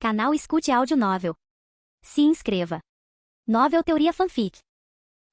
Canal Escute Áudio Novel. Se inscreva. Novel Teoria Fanfic.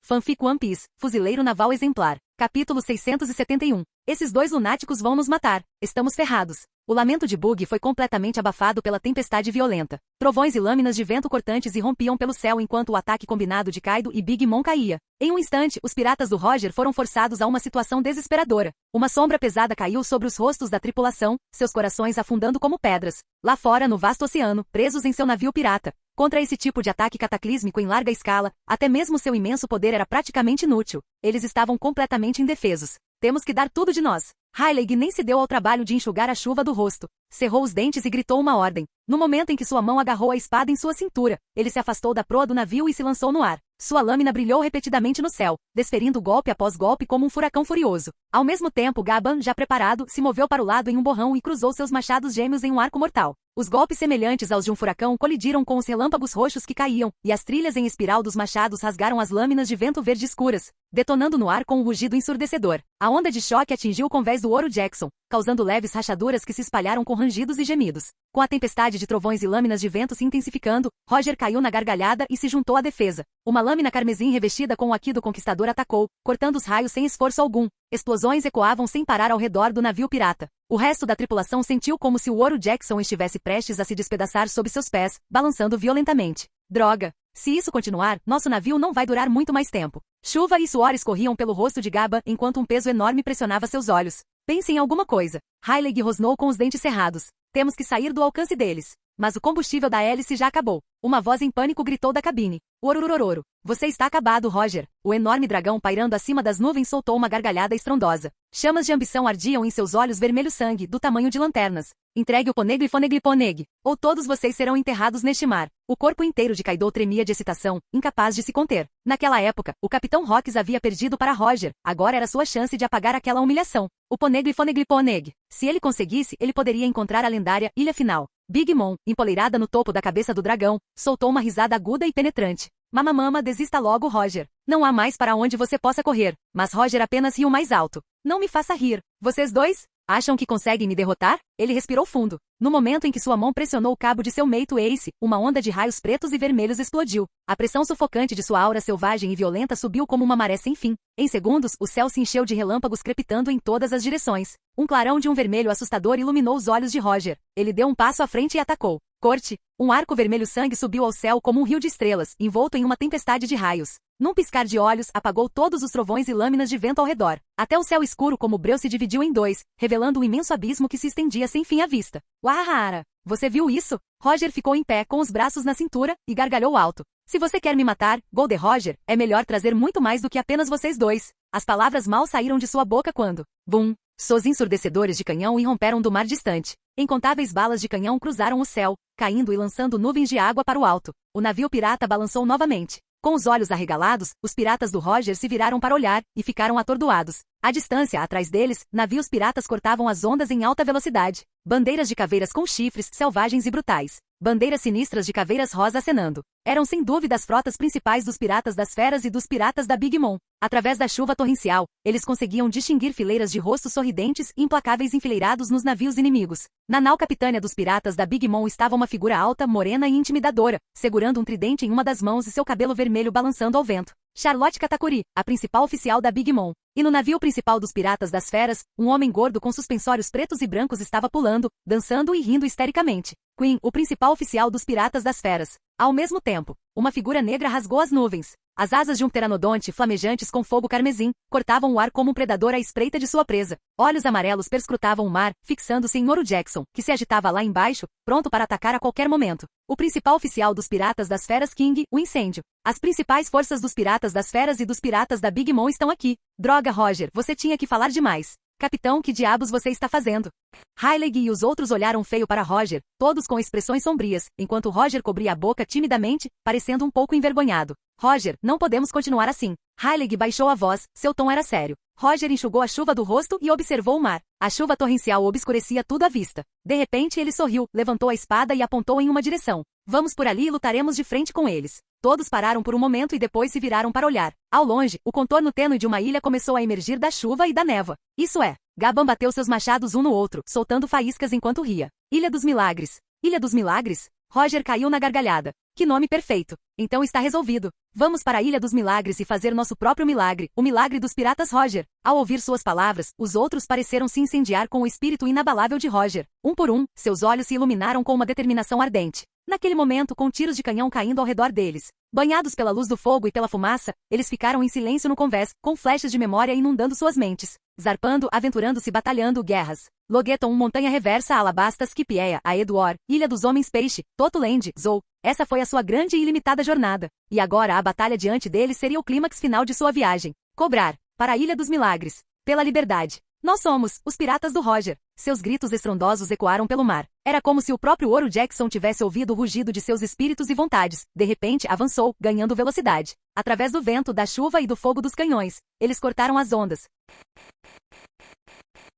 Fanfic One Piece, Fuzileiro Naval Exemplar. Capítulo 671. Esses dois lunáticos vão nos matar. Estamos ferrados. O lamento de Bug foi completamente abafado pela tempestade violenta. Trovões e lâminas de vento cortantes irrompiam pelo céu enquanto o ataque combinado de Kaido e Big Mom caía. Em um instante, os piratas do Roger foram forçados a uma situação desesperadora. Uma sombra pesada caiu sobre os rostos da tripulação, seus corações afundando como pedras. Lá fora, no vasto oceano, presos em seu navio pirata. Contra esse tipo de ataque cataclísmico em larga escala, até mesmo seu imenso poder era praticamente inútil. Eles estavam completamente indefesos. Temos que dar tudo de nós. Rayleigh nem se deu ao trabalho de enxugar a chuva do rosto. Cerrou os dentes e gritou uma ordem. No momento em que sua mão agarrou a espada em sua cintura, ele se afastou da proa do navio e se lançou no ar. Sua lâmina brilhou repetidamente no céu, desferindo golpe após golpe como um furacão furioso. Ao mesmo tempo, Gaban, já preparado, se moveu para o lado em um borrão e cruzou seus machados gêmeos em um arco mortal. Os golpes semelhantes aos de um furacão colidiram com os relâmpagos roxos que caíam, e as trilhas em espiral dos machados rasgaram as lâminas de vento verde escuras, detonando no ar com um rugido ensurdecedor. A onda de choque atingiu o convés do Ouro Jackson, causando leves rachaduras que se espalharam com rangidos e gemidos. Com a tempestade de trovões e lâminas de vento se intensificando, Roger caiu na gargalhada e se juntou à defesa. Uma lâmina carmesim revestida com o aqui do conquistador atacou, cortando os raios sem esforço algum. Explosões ecoavam sem parar ao redor do navio pirata. O resto da tripulação sentiu como se o Ouro Jackson estivesse prestes a se despedaçar sob seus pés, balançando violentamente. Droga! Se isso continuar, nosso navio não vai durar muito mais tempo. Chuva e suor escorriam pelo rosto de Gaba enquanto um peso enorme pressionava seus olhos. Pense em alguma coisa. Rayleigh rosnou com os dentes cerrados. Temos que sair do alcance deles. Mas o combustível da hélice já acabou. Uma voz em pânico gritou da cabine. Ororororo. Você está acabado, Roger. O enorme dragão pairando acima das nuvens soltou uma gargalhada estrondosa. Chamas de ambição ardiam em seus olhos vermelho-sangue, do tamanho de lanternas. Entregue o Poneglyphoneglyphoneg, ou todos vocês serão enterrados neste mar. O corpo inteiro de Kaido tremia de excitação, incapaz de se conter. Naquela época, o Capitão Rocks havia perdido para Roger. Agora era sua chance de apagar aquela humilhação. O Poneglyphoneglyphoneg. Se ele conseguisse, ele poderia encontrar a lendária Ilha Final. Big Mom, empoleirada no topo da cabeça do dragão, soltou uma risada aguda e penetrante. Mamamama, desista logo, Roger. Não há mais para onde você possa correr. Mas Roger apenas riu mais alto. Não me faça rir. Vocês dois? Acham que conseguem me derrotar? Ele respirou fundo. No momento em que sua mão pressionou o cabo de seu meito Ace, uma onda de raios pretos e vermelhos explodiu. A pressão sufocante de sua aura selvagem e violenta subiu como uma maré sem fim. Em segundos, o céu se encheu de relâmpagos crepitando em todas as direções. Um clarão de um vermelho assustador iluminou os olhos de Roger. Ele deu um passo à frente e atacou. Corte! Um arco vermelho sangue subiu ao céu como um rio de estrelas, envolto em uma tempestade de raios. Num piscar de olhos, apagou todos os trovões e lâminas de vento ao redor. Até o céu escuro como breu se dividiu em dois, revelando um imenso abismo que se estendia sem fim à vista. Uahara! Você viu isso? Roger ficou em pé com os braços na cintura e gargalhou alto. Se você quer me matar, Golden Roger, é melhor trazer muito mais do que apenas vocês dois. As palavras mal saíram de sua boca quando... Bum! Sons ensurdecedores de canhão irromperam do mar distante. Incontáveis balas de canhão cruzaram o céu, caindo e lançando nuvens de água para o alto. O navio pirata balançou novamente. Com os olhos arregalados, os piratas do Roger se viraram para olhar e ficaram atordoados. À distância, atrás deles, navios piratas cortavam as ondas em alta velocidade. Bandeiras de caveiras com chifres selvagens e brutais. Bandeiras sinistras de caveiras rosa acenando. Eram sem dúvida as frotas principais dos piratas das feras e dos piratas da Big Mom. Através da chuva torrencial, eles conseguiam distinguir fileiras de rostos sorridentes e implacáveis enfileirados nos navios inimigos. Na nau capitânia dos piratas da Big Mom estava uma figura alta, morena e intimidadora, segurando um tridente em uma das mãos e seu cabelo vermelho balançando ao vento. Charlotte Katakuri, a principal oficial da Big Mom. E no navio principal dos piratas das feras, um homem gordo com suspensórios pretos e brancos estava pulando, dançando e rindo histericamente. Queen, o principal oficial dos piratas das feras. Ao mesmo tempo, uma figura negra rasgou as nuvens. As asas de um pteranodonte flamejantes com fogo carmesim cortavam o ar como um predador à espreita de sua presa. Olhos amarelos perscrutavam o mar, fixando-se em Ouro Jackson, que se agitava lá embaixo, pronto para atacar a qualquer momento. O principal oficial dos piratas das feras King, o incêndio. As principais forças dos piratas das feras e dos piratas da Big Mom estão aqui. Droga, Roger, você tinha que falar demais. Capitão, que diabos você está fazendo? Rayleigh e os outros olharam feio para Roger, todos com expressões sombrias, enquanto Roger cobria a boca timidamente, parecendo um pouco envergonhado. Roger, não podemos continuar assim. Rayleigh baixou a voz, seu tom era sério. Roger enxugou a chuva do rosto e observou o mar. A chuva torrencial obscurecia tudo à vista. De repente ele sorriu, levantou a espada e apontou em uma direção. Vamos por ali e lutaremos de frente com eles. Todos pararam por um momento e depois se viraram para olhar. Ao longe, o contorno tênue de uma ilha começou a emergir da chuva e da névoa. Isso é, Gaban bateu seus machados um no outro, soltando faíscas enquanto ria. Ilha dos Milagres. Ilha dos Milagres? Roger caiu na gargalhada. Que nome perfeito. Então está resolvido. Vamos para a Ilha dos Milagres e fazer nosso próprio milagre, o milagre dos piratas Roger. Ao ouvir suas palavras, os outros pareceram se incendiar com o espírito inabalável de Roger. Um por um, seus olhos se iluminaram com uma determinação ardente. Naquele momento, com tiros de canhão caindo ao redor deles. Banhados pela luz do fogo e pela fumaça, eles ficaram em silêncio no convés, com flechas de memória inundando suas mentes. Zarpando, aventurando-se, batalhando, guerras. Logueton, Montanha Reversa, Alabasta, Skipieia, Aeduor, Ilha dos Homens Peixe, Totuland, Zou. Essa foi a sua grande e ilimitada jornada. E agora a batalha diante deles seria o clímax final de sua viagem. Cobrar, para a Ilha dos Milagres, pela liberdade. Nós somos, os piratas do Roger. Seus gritos estrondosos ecoaram pelo mar. Era como se o próprio Ouro Jackson tivesse ouvido o rugido de seus espíritos e vontades. De repente, avançou, ganhando velocidade. Através do vento, da chuva e do fogo dos canhões, eles cortaram as ondas.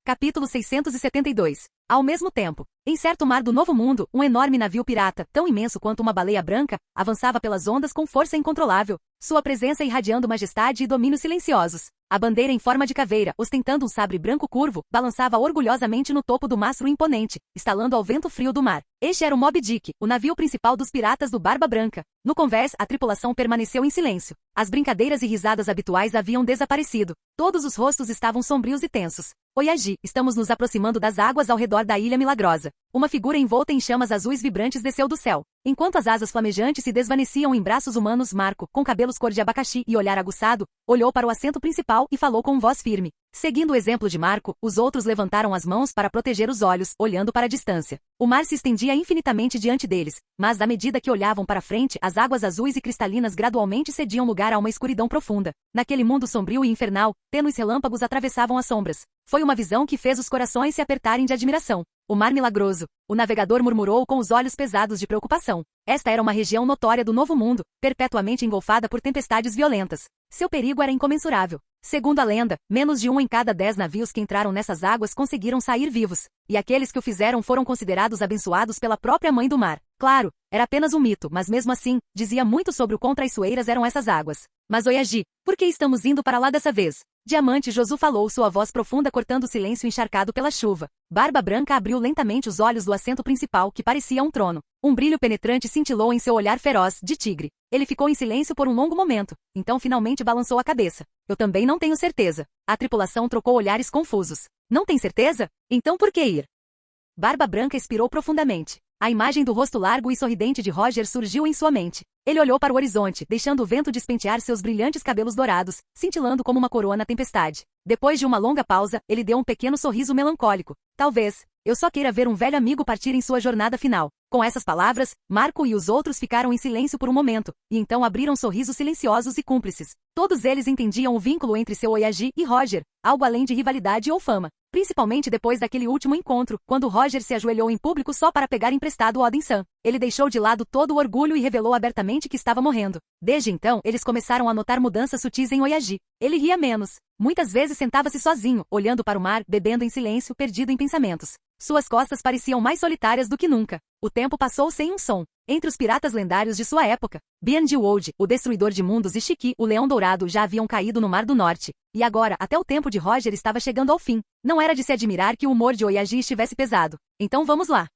Capítulo 672. Ao mesmo tempo, em certo mar do Novo Mundo, um enorme navio pirata, tão imenso quanto uma baleia branca, avançava pelas ondas com força incontrolável, sua presença irradiando majestade e domínio silenciosos. A bandeira em forma de caveira, ostentando um sabre branco curvo, balançava orgulhosamente no topo do mastro imponente, estalando ao vento frio do mar. Este era o Moby Dick, o navio principal dos piratas do Barba Branca. No convés, a tripulação permaneceu em silêncio. As brincadeiras e risadas habituais haviam desaparecido. Todos os rostos estavam sombrios e tensos. Oyagi, estamos nos aproximando das águas ao redor da Ilha Milagrosa. Uma figura envolta em chamas azuis vibrantes desceu do céu. Enquanto as asas flamejantes se desvaneciam em braços humanos, Marco, com cabelos cor de abacaxi e olhar aguçado, olhou para o assento principal e falou com voz firme. Seguindo o exemplo de Marco, os outros levantaram as mãos para proteger os olhos, olhando para a distância. O mar se estendia infinitamente diante deles, mas à medida que olhavam para frente, as águas azuis e cristalinas gradualmente cediam lugar a uma escuridão profunda. Naquele mundo sombrio e infernal, tênues relâmpagos atravessavam as sombras. Foi uma visão que fez os corações se apertarem de admiração. O mar milagroso. O navegador murmurou com os olhos pesados de preocupação. Esta era uma região notória do Novo Mundo, perpetuamente engolfada por tempestades violentas. Seu perigo era incomensurável. Segundo a lenda, menos de 1 em cada 10 navios que entraram nessas águas conseguiram sair vivos, e aqueles que o fizeram foram considerados abençoados pela própria mãe do mar. Claro, era apenas um mito, mas mesmo assim, dizia muito sobre o quão traiçoeiras eram essas águas. Mas Oyagi, por que estamos indo para lá dessa vez? Diamante Josu falou, sua voz profunda cortando o silêncio encharcado pela chuva. Barba Branca abriu lentamente os olhos do assento principal, que parecia um trono. Um brilho penetrante cintilou em seu olhar feroz, de tigre. Ele ficou em silêncio por um longo momento, então finalmente balançou a cabeça. Eu também não tenho certeza. A tripulação trocou olhares confusos. Não tem certeza? Então por que ir? Barba Branca expirou profundamente. A imagem do rosto largo e sorridente de Roger surgiu em sua mente. Ele olhou para o horizonte, deixando o vento despentear seus brilhantes cabelos dourados, cintilando como uma coroa na tempestade. Depois de uma longa pausa, ele deu um pequeno sorriso melancólico. Talvez, eu só queira ver um velho amigo partir em sua jornada final. Com essas palavras, Marco e os outros ficaram em silêncio por um momento, e então abriram sorrisos silenciosos e cúmplices. Todos eles entendiam o vínculo entre seu Oyagi e Roger, algo além de rivalidade ou fama. Principalmente depois daquele último encontro, quando Roger se ajoelhou em público só para pegar emprestado o Odin-san. Ele deixou de lado todo o orgulho e revelou abertamente que estava morrendo. Desde então, eles começaram a notar mudanças sutis em Oyagi. Ele ria menos. Muitas vezes sentava-se sozinho, olhando para o mar, bebendo em silêncio, perdido em pensamentos. Suas costas pareciam mais solitárias do que nunca. O tempo passou sem um som. Entre os piratas lendários de sua época, Bian-de-Wold, o Destruidor de Mundos, e Shiki, o Leão Dourado, já haviam caído no Mar do Norte. E agora, até o tempo de Roger estava chegando ao fim. Não era de se admirar que o humor de Oyagi estivesse pesado. Então vamos lá.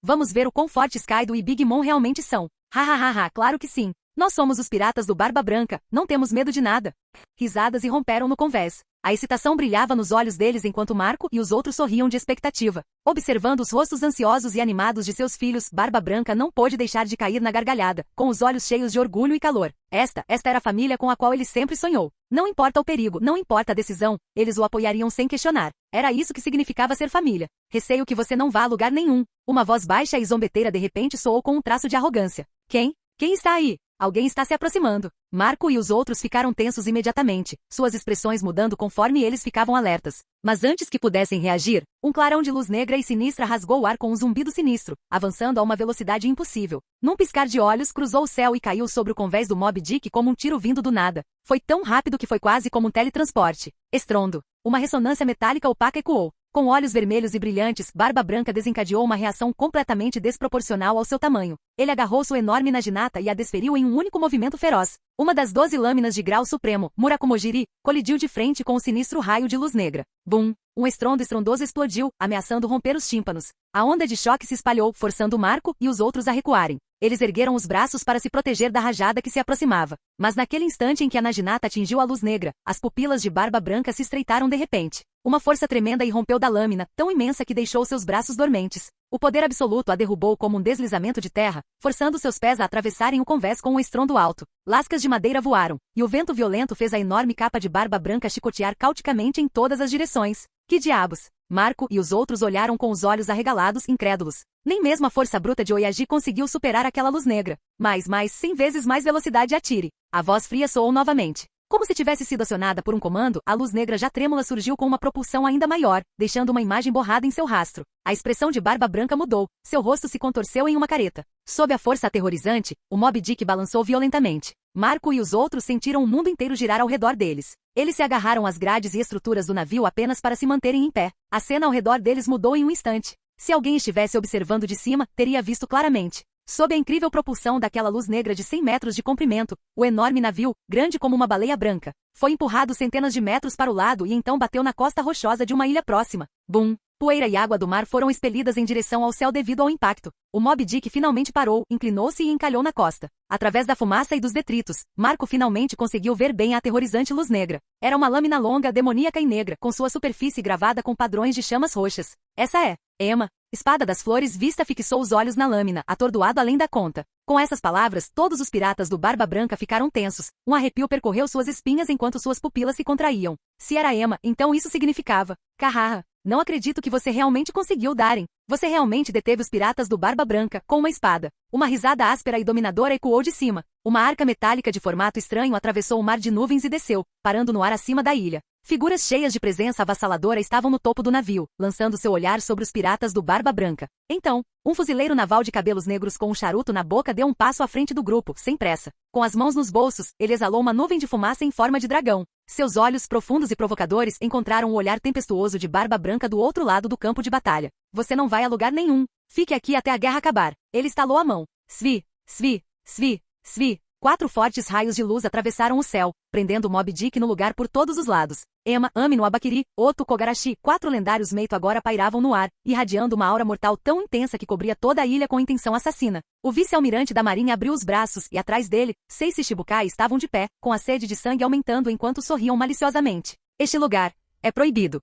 Vamos ver o quão fortes Kaido e Big Mom realmente são. Hahaha, claro que sim. Nós somos os piratas do Barba Branca, não temos medo de nada. Risadas irromperam no convés. A excitação brilhava nos olhos deles enquanto Marco e os outros sorriam de expectativa. Observando os rostos ansiosos e animados de seus filhos, Barba Branca não pôde deixar de cair na gargalhada, com os olhos cheios de orgulho e calor. Esta era a família com a qual ele sempre sonhou. Não importa o perigo, não importa a decisão, eles o apoiariam sem questionar. Era isso que significava ser família. Receio que você não vá a lugar nenhum. Uma voz baixa e zombeteira de repente soou com um traço de arrogância. Quem? Quem está aí? Alguém está se aproximando. Marco e os outros ficaram tensos imediatamente, suas expressões mudando conforme eles ficavam alertas. Mas antes que pudessem reagir, um clarão de luz negra e sinistra rasgou o ar com um zumbido sinistro, avançando a uma velocidade impossível. Num piscar de olhos, cruzou o céu e caiu sobre o convés do Moby Dick como um tiro vindo do nada. Foi tão rápido que foi quase como um teletransporte. Estrondo. Uma ressonância metálica opaca ecoou. Com olhos vermelhos e brilhantes, Barba Branca desencadeou uma reação completamente desproporcional ao seu tamanho. Ele agarrou sua enorme naginata e a desferiu em um único movimento feroz. Uma das 12 lâminas de grau supremo, Murakumojiri, colidiu de frente com um sinistro raio de luz negra. Bum! Um estrondo estrondoso explodiu, ameaçando romper os tímpanos. A onda de choque se espalhou, forçando Marco e os outros a recuarem. Eles ergueram os braços para se proteger da rajada que se aproximava. Mas naquele instante em que a naginata atingiu a luz negra, as pupilas de Barba Branca se estreitaram de repente. Uma força tremenda irrompeu da lâmina, tão imensa que deixou seus braços dormentes. O poder absoluto a derrubou como um deslizamento de terra, forçando seus pés a atravessarem o convés com um estrondo alto. Lascas de madeira voaram, e o vento violento fez a enorme capa de Barba Branca chicotear cauticamente em todas as direções. Que diabos! Marco e os outros olharam com os olhos arregalados, incrédulos. Nem mesmo a força bruta de Oyagi conseguiu superar aquela luz negra. Mais, 100 vezes mais velocidade atire. A voz fria soou novamente. Como se tivesse sido acionada por um comando, a luz negra já trêmula surgiu com uma propulsão ainda maior, deixando uma imagem borrada em seu rastro. A expressão de Barba Branca mudou, seu rosto se contorceu em uma careta. Sob a força aterrorizante, o Moby Dick balançou violentamente. Marco e os outros sentiram o mundo inteiro girar ao redor deles. Eles se agarraram às grades e estruturas do navio apenas para se manterem em pé. A cena ao redor deles mudou em um instante. Se alguém estivesse observando de cima, teria visto claramente. Sob a incrível propulsão daquela luz negra de 100 metros de comprimento, o enorme navio, grande como uma baleia branca, foi empurrado centenas de metros para o lado e então bateu na costa rochosa de uma ilha próxima. Bum! Poeira e água do mar foram expelidas em direção ao céu devido ao impacto. O Moby Dick finalmente parou, inclinou-se e encalhou na costa. Através da fumaça e dos detritos, Marco finalmente conseguiu ver bem a aterrorizante luz negra. Era uma lâmina longa, demoníaca e negra, com sua superfície gravada com padrões de chamas roxas. Essa é Emma, Espada das Flores. Vista fixou os olhos na lâmina, atordoado além da conta. Com essas palavras, todos os piratas do Barba Branca ficaram tensos. Um arrepio percorreu suas espinhas enquanto suas pupilas se contraíam. Se era Emma, então isso significava: Carraha, não acredito que você realmente conseguiu, Darin. Você realmente deteve os piratas do Barba Branca, com uma espada. Uma risada áspera e dominadora ecoou de cima. Uma arca metálica de formato estranho atravessou o mar de nuvens e desceu, parando no ar acima da ilha. Figuras cheias de presença avassaladora estavam no topo do navio, lançando seu olhar sobre os piratas do Barba Branca. Então, um fuzileiro naval de cabelos negros com um charuto na boca deu um passo à frente do grupo, sem pressa. Com as mãos nos bolsos, ele exalou uma nuvem de fumaça em forma de dragão. Seus olhos, profundos e provocadores, encontraram o olhar tempestuoso de Barba Branca do outro lado do campo de batalha. Você não vai a lugar nenhum. Fique aqui até a guerra acabar. Ele estalou a mão. Svi, svi, svi, svi. 4 fortes raios de luz atravessaram o céu, prendendo Moby Dick no lugar por todos os lados. Emma, Ami no Abakiri, Oto Kogarashi, 4 lendários Meito agora pairavam no ar, irradiando uma aura mortal tão intensa que cobria toda a ilha com intenção assassina. O vice-almirante da marinha abriu os braços e atrás dele, 6 Shichibukai estavam de pé, com a sede de sangue aumentando enquanto sorriam maliciosamente. Este lugar é proibido.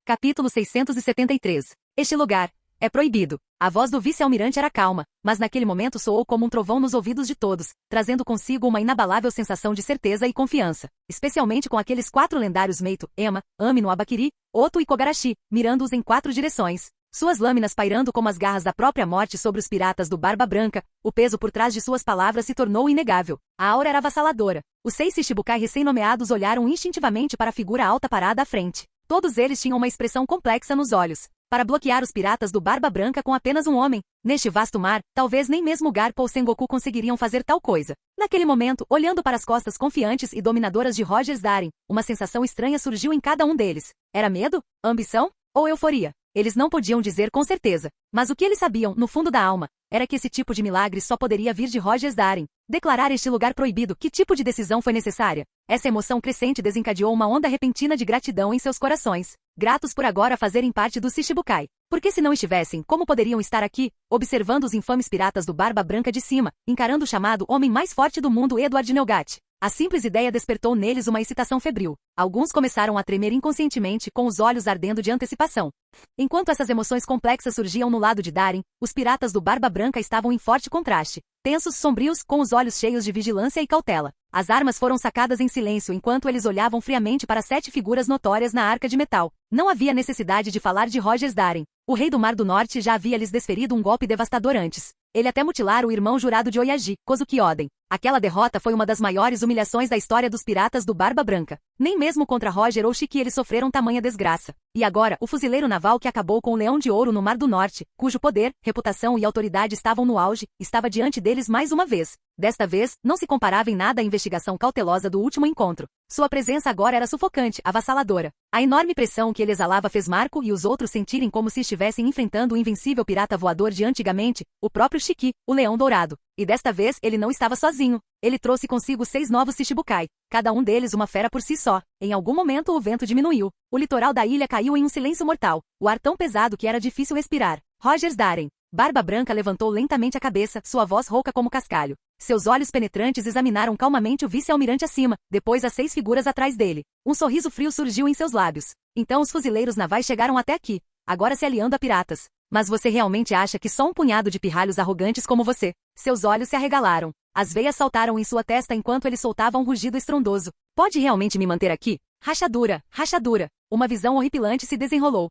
Capítulo 673. Este lugar é proibido. A voz do vice-almirante era calma, mas naquele momento soou como um trovão nos ouvidos de todos, trazendo consigo uma inabalável sensação de certeza e confiança, especialmente com aqueles 4 lendários Meito, Emma, Ami no Abakiri, Oto e Kogarashi, mirando-os em 4 direções. Suas lâminas pairando como as garras da própria morte sobre os piratas do Barba Branca, o peso por trás de suas palavras se tornou inegável. A aura era avassaladora. Os 6 Shichibukai recém-nomeados olharam instintivamente para a figura alta parada à frente. Todos eles tinham uma expressão complexa nos olhos. Para bloquear os piratas do Barba Branca com apenas um homem, neste vasto mar, talvez nem mesmo Garp ou Sengoku conseguiriam fazer tal coisa. Naquele momento, olhando para as costas confiantes e dominadoras de Rogers Darin, uma sensação estranha surgiu em cada um deles. Era medo? Ambição? Ou euforia? Eles não podiam dizer com certeza. Mas o que eles sabiam, no fundo da alma, era que esse tipo de milagre só poderia vir de Rogers Darin. Declarar este lugar proibido, que tipo de decisão foi necessária? Essa emoção crescente desencadeou uma onda repentina de gratidão em seus corações. Gratos por agora fazerem parte do Shichibukai. Porque se não estivessem, como poderiam estar aqui, observando os infames piratas do Barba Branca de cima, encarando o chamado homem mais forte do mundo, Edward Nelgat? A simples ideia despertou neles uma excitação febril. Alguns começaram a tremer inconscientemente, com os olhos ardendo de antecipação. Enquanto essas emoções complexas surgiam no lado de Darin, os piratas do Barba Branca estavam em forte contraste. Tensos, sombrios, com os olhos cheios de vigilância e cautela. As armas foram sacadas em silêncio enquanto eles olhavam friamente para 7 figuras notórias na arca de metal. Não havia necessidade de falar de Rogers Darin. O rei do Mar do Norte já havia lhes desferido um golpe devastador antes. Ele até mutilara o irmão jurado de Oyagi, Kozuki Oden. Aquela derrota foi uma das maiores humilhações da história dos piratas do Barba Branca. Nem mesmo contra Roger ou Chique eles sofreram tamanha desgraça. E agora, o fuzileiro naval que acabou com o Leão de Ouro no Mar do Norte, cujo poder, reputação e autoridade estavam no auge, estava diante deles mais uma vez. Desta vez, não se comparava em nada à investigação cautelosa do último encontro. Sua presença agora era sufocante, avassaladora. A enorme pressão que ele exalava fez Marco e os outros sentirem como se estivessem enfrentando o invencível pirata voador de antigamente, o próprio Chique, o Leão Dourado. E desta vez ele não estava sozinho. Ele trouxe consigo 6 novos Shichibukai, cada um deles uma fera por si só. Em algum momento o vento diminuiu. O litoral da ilha caiu em um silêncio mortal, o ar tão pesado que era difícil respirar. Rogers Darren. Barba Branca levantou lentamente a cabeça, sua voz rouca como cascalho. Seus olhos penetrantes examinaram calmamente o vice-almirante acima, depois as 6 figuras atrás dele. Um sorriso frio surgiu em seus lábios. Então os fuzileiros navais chegaram até aqui, agora se aliando a piratas. Mas você realmente acha que só um punhado de pirralhos arrogantes como você? Seus olhos se arregalaram. As veias saltaram em sua testa enquanto ele soltava um rugido estrondoso. Pode realmente me manter aqui? Rachadura, rachadura. Uma visão horripilante se desenrolou.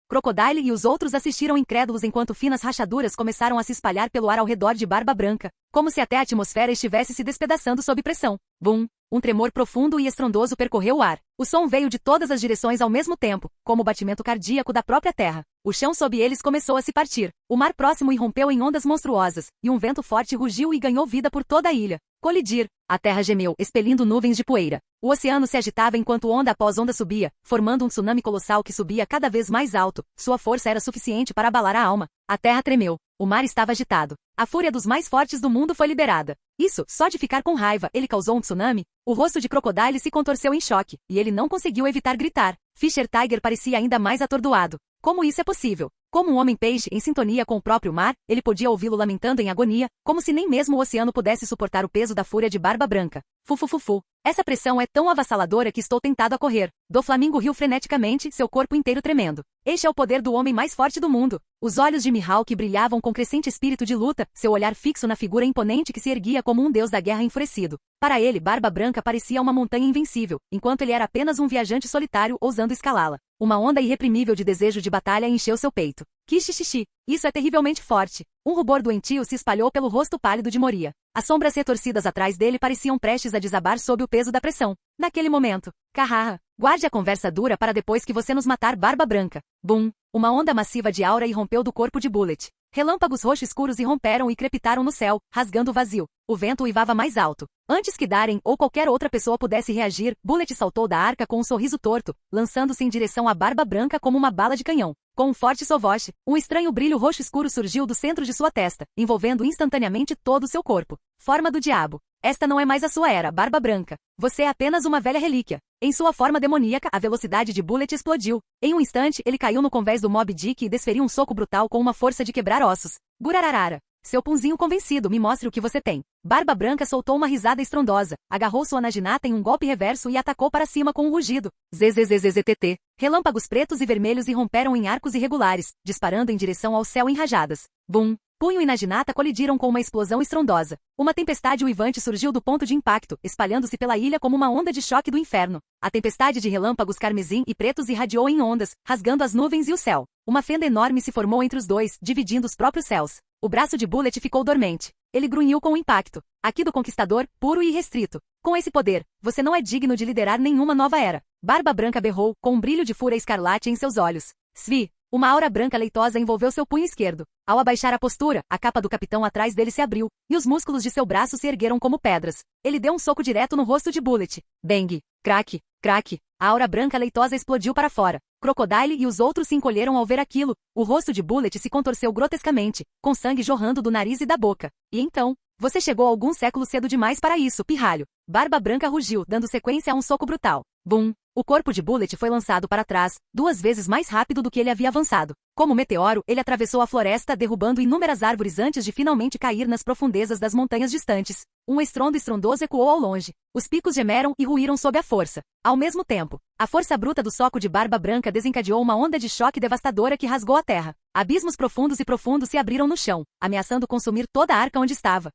Crocodile e os outros assistiram incrédulos enquanto finas rachaduras começaram a se espalhar pelo ar ao redor de Barba Branca, como se até a atmosfera estivesse se despedaçando sob pressão. Bum! Um tremor profundo e estrondoso percorreu o ar. O som veio de todas as direções ao mesmo tempo, como o batimento cardíaco da própria terra. O chão sob eles começou a se partir. O mar próximo irrompeu em ondas monstruosas, e um vento forte rugiu e ganhou vida por toda a ilha. Colidir. A terra gemeu, expelindo nuvens de poeira. O oceano se agitava enquanto onda após onda subia, formando um tsunami colossal que subia cada vez mais alto. Sua força era suficiente para abalar a alma. A terra tremeu. O mar estava agitado. A fúria dos mais fortes do mundo foi liberada. Isso, só de ficar com raiva, ele causou um tsunami? O rosto de Crocodile se contorceu em choque, e ele não conseguiu evitar gritar. Fisher Tiger parecia ainda mais atordoado. Como isso é possível? Como um homem-peixe em sintonia com o próprio mar, ele podia ouvi-lo lamentando em agonia, como se nem mesmo o oceano pudesse suportar o peso da fúria de Barba Branca. Fufufufu. Essa pressão é tão avassaladora que estou tentado a correr. Do Flamingo riu freneticamente, seu corpo inteiro tremendo. Este é o poder do homem mais forte do mundo. Os olhos de Mihawk brilhavam com crescente espírito de luta, seu olhar fixo na figura imponente que se erguia como um deus da guerra enfurecido. Para ele, Barba Branca parecia uma montanha invencível, enquanto ele era apenas um viajante solitário ousando escalá-la. Uma onda irreprimível de desejo de batalha encheu seu peito. Xixi, isso é terrivelmente forte. Um rubor doentio se espalhou pelo rosto pálido de Moria. As sombras retorcidas atrás dele pareciam prestes a desabar sob o peso da pressão. Naquele momento, Carraha, guarde a conversa dura para depois que você nos matar, Barba Branca. Bum! Uma onda massiva de aura irrompeu do corpo de Bullet. Relâmpagos roxos escuros irromperam e crepitaram no céu, rasgando o vazio. O vento uivava mais alto. Antes que Darren ou qualquer outra pessoa pudesse reagir, Bullet saltou da arca com um sorriso torto, lançando-se em direção à Barba Branca como uma bala de canhão. Com um forte sovoche, um estranho brilho roxo escuro surgiu do centro de sua testa, envolvendo instantaneamente todo o seu corpo. Forma do diabo. Esta não é mais a sua era, Barba Branca. Você é apenas uma velha relíquia. Em sua forma demoníaca, a velocidade de Bullet explodiu. Em um instante, ele caiu no convés do Moby Dick e desferiu um soco brutal com uma força de quebrar ossos. Gurararara. Seu punzinho convencido, me mostre o que você tem. Barba Branca soltou uma risada estrondosa, agarrou sua naginata em um golpe reverso e atacou para cima com um rugido. Zzzzzt. Relâmpagos pretos e vermelhos irromperam em arcos irregulares, disparando em direção ao céu em rajadas. Bum! Punho e naginata colidiram com uma explosão estrondosa. Uma tempestade uivante surgiu do ponto de impacto, espalhando-se pela ilha como uma onda de choque do inferno. A tempestade de relâmpagos carmesim e pretos irradiou em ondas, rasgando as nuvens e o céu. Uma fenda enorme se formou entre os dois, dividindo os próprios céus. O braço de Bullet ficou dormente. Ele grunhiu com o impacto. Aqui do Conquistador, puro e irrestrito. Com esse poder, você não é digno de liderar nenhuma nova era. Barba Branca berrou, com um brilho de fúria escarlate em seus olhos. Svi. Uma aura branca leitosa envolveu seu punho esquerdo. Ao abaixar a postura, a capa do capitão atrás dele se abriu, e os músculos de seu braço se ergueram como pedras. Ele deu um soco direto no rosto de Bullet. Bang! Crack! Crack! A aura branca leitosa explodiu para fora. Crocodile e os outros se encolheram ao ver aquilo. O rosto de Bullet se contorceu grotescamente, com sangue jorrando do nariz e da boca. E então, você chegou algum século cedo demais para isso, pirralho. Barba Branca rugiu, dando sequência a um soco brutal. Bum! O corpo de Bullet foi lançado para trás, 2 vezes mais rápido do que ele havia avançado. Como meteoro, ele atravessou a floresta derrubando inúmeras árvores antes de finalmente cair nas profundezas das montanhas distantes. Um estrondo estrondoso ecoou ao longe. Os picos gemeram e ruíram sob a força. Ao mesmo tempo, a força bruta do soco de Barba Branca desencadeou uma onda de choque devastadora que rasgou a terra. Abismos profundos e profundos se abriram no chão, ameaçando consumir toda a arca onde estava.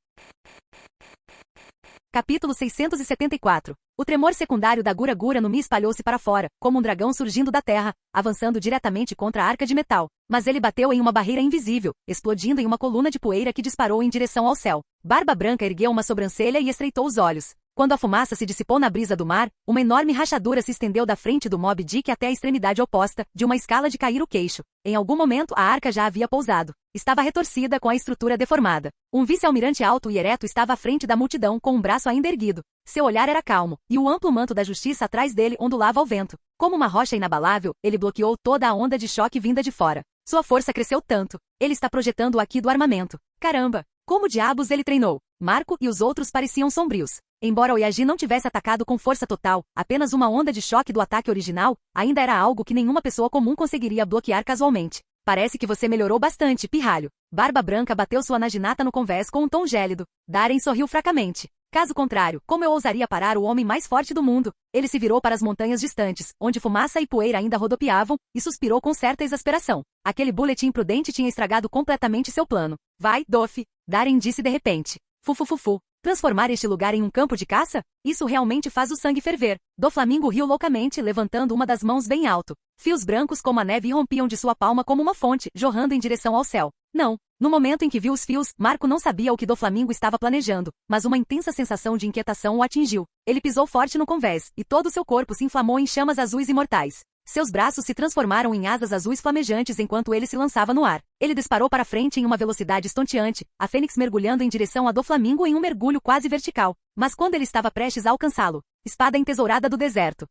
Capítulo 674. O tremor secundário da Gura-Gura no Mi espalhou-se para fora, como um dragão surgindo da terra, avançando diretamente contra a arca de metal. Mas ele bateu em uma barreira invisível, explodindo em uma coluna de poeira que disparou em direção ao céu. Barba Branca ergueu uma sobrancelha e estreitou os olhos. Quando a fumaça se dissipou na brisa do mar, uma enorme rachadura se estendeu da frente do Moby Dick até a extremidade oposta, de uma escala de cair o queixo. Em algum momento a arca já havia pousado. Estava retorcida com a estrutura deformada. Um vice-almirante alto e ereto estava à frente da multidão com um braço ainda erguido. Seu olhar era calmo, e o amplo manto da justiça atrás dele ondulava ao vento. Como uma rocha inabalável, ele bloqueou toda a onda de choque vinda de fora. Sua força cresceu tanto. Ele está projetando aqui do armamento. Caramba! Como diabos ele treinou? Marco e os outros pareciam sombrios. Embora o Yagi não tivesse atacado com força total, apenas uma onda de choque do ataque original, ainda era algo que nenhuma pessoa comum conseguiria bloquear casualmente. Parece que você melhorou bastante, pirralho. Barba Branca bateu sua naginata no convés com um tom gélido. Darren sorriu fracamente. Caso contrário, como eu ousaria parar o homem mais forte do mundo? Ele se virou para as montanhas distantes, onde fumaça e poeira ainda rodopiavam, e suspirou com certa exasperação. Aquele bullet imprudente tinha estragado completamente seu plano. Vai, Doff, Darren disse de repente. Fufufufu. Transformar este lugar em um campo de caça? Isso realmente faz o sangue ferver. Doflamingo riu loucamente, levantando uma das mãos bem alto. Fios brancos como a neve irrompiam de sua palma como uma fonte, jorrando em direção ao céu. Não. No momento em que viu os fios, Marco não sabia o que Doflamingo estava planejando, mas uma intensa sensação de inquietação o atingiu. Ele pisou forte no convés, e todo seu corpo se inflamou em chamas azuis imortais. Seus braços se transformaram em asas azuis flamejantes enquanto ele se lançava no ar. Ele disparou para frente em uma velocidade estonteante, a fênix mergulhando em direção a Doflamingo em um mergulho quase vertical. Mas quando ele estava prestes a alcançá-lo, espada entesourada do deserto.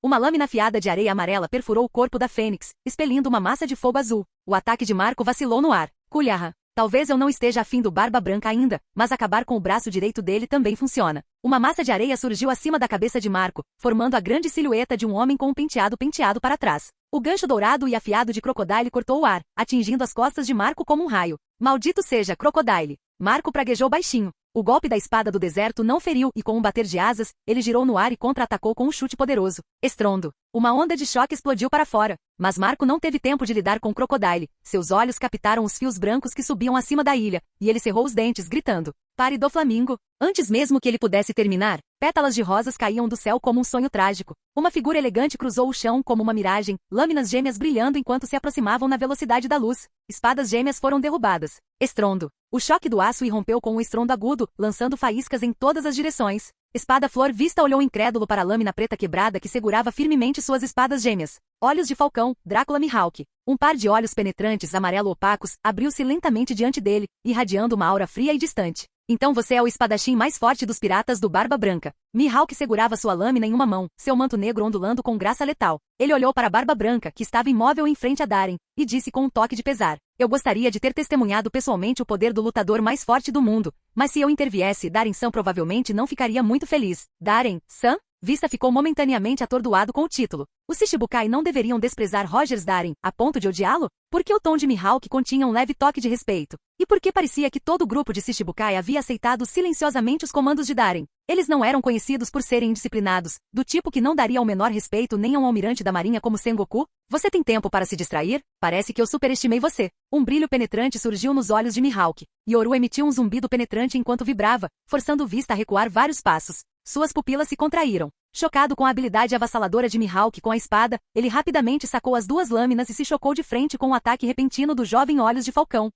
Uma lâmina afiada de areia amarela perfurou o corpo da fênix, expelindo uma massa de fogo azul. O ataque de Marco vacilou no ar. Culharra. Talvez eu não esteja afim do Barba Branca ainda, mas acabar com o braço direito dele também funciona. Uma massa de areia surgiu acima da cabeça de Marco, formando a grande silhueta de um homem com um penteado para trás. O gancho dourado e afiado de Crocodile cortou o ar, atingindo as costas de Marco como um raio. Maldito seja, Crocodile! Marco praguejou baixinho. O golpe da espada do deserto não feriu e com um bater de asas, ele girou no ar e contra-atacou com um chute poderoso. Estrondo. Uma onda de choque explodiu para fora. Mas Marco não teve tempo de lidar com Crocodile. Seus olhos captaram os fios brancos que subiam acima da ilha, e ele cerrou os dentes, gritando. Pare Doflamingo. Antes mesmo que ele pudesse terminar, pétalas de rosas caíam do céu como um sonho trágico. Uma figura elegante cruzou o chão como uma miragem, lâminas gêmeas brilhando enquanto se aproximavam na velocidade da luz. Espadas gêmeas foram derrubadas. Estrondo. O choque do aço irrompeu com um estrondo agudo, lançando faíscas em todas as direções. Espada Flor Vista olhou incrédulo para a lâmina preta quebrada que segurava firmemente suas espadas gêmeas. Olhos de falcão, Drácula Mihawk. Um par de olhos penetrantes amarelo-opacos abriu-se lentamente diante dele, irradiando uma aura fria e distante. Então você é o espadachim mais forte dos piratas do Barba Branca. Mihawk segurava sua lâmina em uma mão, seu manto negro ondulando com graça letal. Ele olhou para Barba Branca, que estava imóvel em frente a Darren, e disse com um toque de pesar. Eu gostaria de ter testemunhado pessoalmente o poder do lutador mais forte do mundo, mas se eu interviesse, Darren-san provavelmente não ficaria muito feliz. Darren-san? Vista ficou momentaneamente atordoado com o título. Os Shichibukai não deveriam desprezar Rogers Darren, a ponto de odiá-lo? Porque o tom de Mihawk continha um leve toque de respeito. E porque parecia que todo o grupo de Shichibukai havia aceitado silenciosamente os comandos de Darren. Eles não eram conhecidos por serem indisciplinados, do tipo que não daria o menor respeito nem a um almirante da marinha como Sengoku. Você tem tempo para se distrair? Parece que eu superestimei você. Um brilho penetrante surgiu nos olhos de Mihawk. Yoru emitiu um zumbido penetrante enquanto vibrava, forçando Vista a recuar vários passos. Suas pupilas se contraíram. Chocado com a habilidade avassaladora de Mihawk com a espada, ele rapidamente sacou as duas lâminas e se chocou de frente com o ataque repentino do jovem Olhos de Falcão.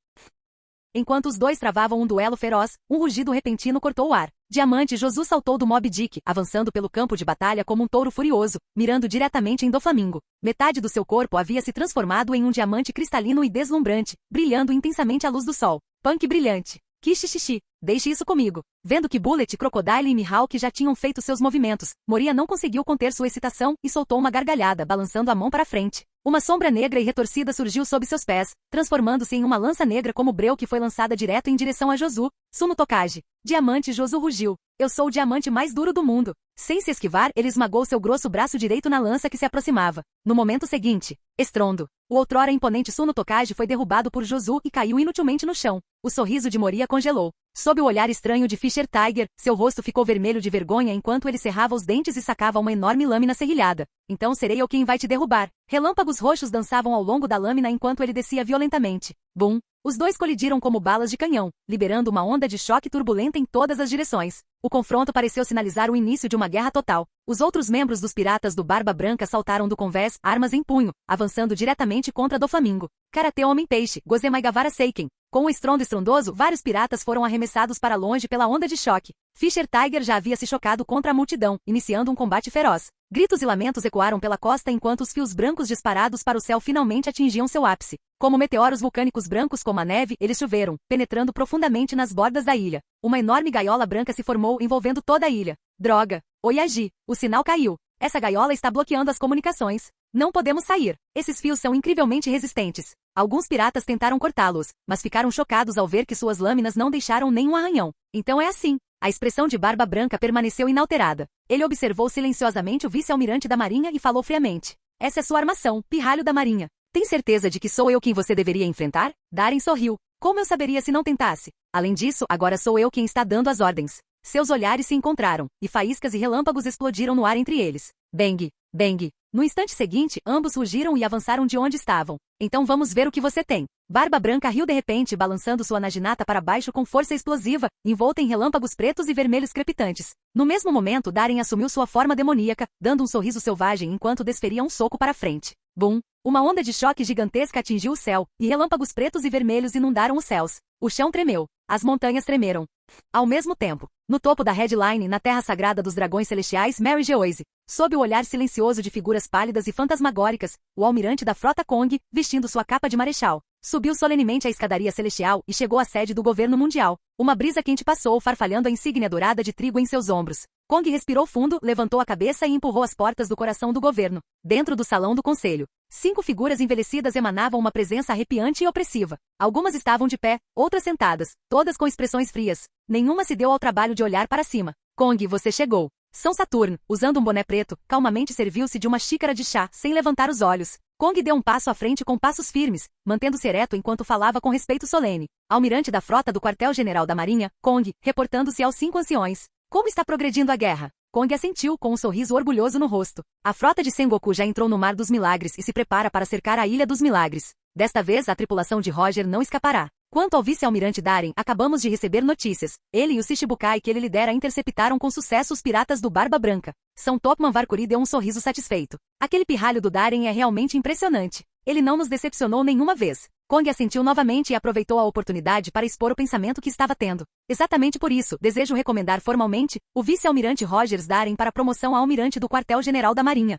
Enquanto os dois travavam um duelo feroz, um rugido repentino cortou o ar. Diamante Josu saltou do Moby Dick, avançando pelo campo de batalha como um touro furioso, mirando diretamente em Doflamingo. Metade do seu corpo havia se transformado em um diamante cristalino e deslumbrante, brilhando intensamente à luz do sol. Punk brilhante. Kixixixi, deixe isso comigo. Vendo que Bullet, Crocodile e Mihawk já tinham feito seus movimentos, Moria não conseguiu conter sua excitação e soltou uma gargalhada, balançando a mão para frente. Uma sombra negra e retorcida surgiu sob seus pés, transformando-se em uma lança negra como breu que foi lançada direto em direção a Josu. Suno Tokage. Diamante Josu rugiu. Eu sou o diamante mais duro do mundo. Sem se esquivar, ele esmagou seu grosso braço direito na lança que se aproximava. No momento seguinte, estrondo. O outrora imponente Suno Tokage foi derrubado por Josu e caiu inutilmente no chão. O sorriso de Moria congelou. Sob o olhar estranho de Fisher Tiger, seu rosto ficou vermelho de vergonha enquanto ele cerrava os dentes e sacava uma enorme lâmina serrilhada. Então serei eu quem vai te derrubar. Relâmpagos roxos dançavam ao longo da lâmina enquanto ele descia violentamente. Bum! Os dois colidiram como balas de canhão, liberando uma onda de choque turbulenta em todas as direções. O confronto pareceu sinalizar o início de uma guerra total. Os outros membros dos piratas do Barba Branca saltaram do convés, armas em punho, avançando diretamente contra Doflamingo. Karate Homem-Peixe, Gozemai Gavara Seiken. Com um estrondo estrondoso, vários piratas foram arremessados para longe pela onda de choque. Fisher Tiger já havia se chocado contra a multidão, iniciando um combate feroz. Gritos e lamentos ecoaram pela costa enquanto os fios brancos disparados para o céu finalmente atingiam seu ápice. Como meteoros vulcânicos brancos como a neve, eles choveram, penetrando profundamente nas bordas da ilha. Uma enorme gaiola branca se formou, envolvendo toda a ilha. Droga! Oyagi! O sinal caiu. Essa gaiola está bloqueando as comunicações. Não podemos sair. Esses fios são incrivelmente resistentes. Alguns piratas tentaram cortá-los, mas ficaram chocados ao ver que suas lâminas não deixaram nenhum arranhão. Então é assim. A expressão de Barba Branca permaneceu inalterada. Ele observou silenciosamente o vice-almirante da Marinha e falou friamente. Essa é sua armação, pirralho da Marinha. Tem certeza de que sou eu quem você deveria enfrentar? Darren sorriu. Como eu saberia se não tentasse? Além disso, agora sou eu quem está dando as ordens. Seus olhares se encontraram, e faíscas e relâmpagos explodiram no ar entre eles. Bang! Bang! No instante seguinte, ambos rugiram e avançaram de onde estavam. Então vamos ver o que você tem. Barba Branca riu de repente, balançando sua naginata para baixo com força explosiva, envolta em relâmpagos pretos e vermelhos crepitantes. No mesmo momento, Darren assumiu sua forma demoníaca, dando um sorriso selvagem enquanto desferia um soco para frente. Bum! Uma onda de choque gigantesca atingiu o céu, e relâmpagos pretos e vermelhos inundaram os céus. O chão tremeu. As montanhas tremeram. Ao mesmo tempo, no topo da Headline, na terra sagrada dos dragões celestiais Mary Geoise, sob o olhar silencioso de figuras pálidas e fantasmagóricas, o almirante da frota Kong, vestindo sua capa de marechal, subiu solenemente a escadaria celestial e chegou à sede do governo mundial. Uma brisa quente passou, farfalhando a insígnia dourada de trigo em seus ombros. Kong respirou fundo, levantou a cabeça e empurrou as portas do coração do governo. Dentro do salão do conselho, 5 figuras envelhecidas emanavam uma presença arrepiante e opressiva. Algumas estavam de pé, outras sentadas, todas com expressões frias. Nenhuma se deu ao trabalho de olhar para cima. Kong, você chegou. São Saturno, usando um boné preto, calmamente serviu-se de uma xícara de chá, sem levantar os olhos. Kong deu um passo à frente com passos firmes, mantendo-se ereto enquanto falava com respeito solene. Almirante da frota do quartel-general da Marinha, Kong, reportando-se aos 5 anciões. Como está progredindo a guerra? Kong assentiu com um sorriso orgulhoso no rosto. A frota de Sengoku já entrou no Mar dos Milagres e se prepara para cercar a Ilha dos Milagres. Desta vez, a tripulação de Roger não escapará. Quanto ao vice-almirante Darren, acabamos de receber notícias. Ele e o Shichibukai que ele lidera interceptaram com sucesso os piratas do Barba Branca. São Topman Varkuri deu um sorriso satisfeito. Aquele pirralho do Darren é realmente impressionante. Ele não nos decepcionou nenhuma vez. Kong assentiu novamente e aproveitou a oportunidade para expor o pensamento que estava tendo. Exatamente por isso, desejo recomendar formalmente o vice-almirante Rogers Darren para promoção a almirante do quartel-general da Marinha.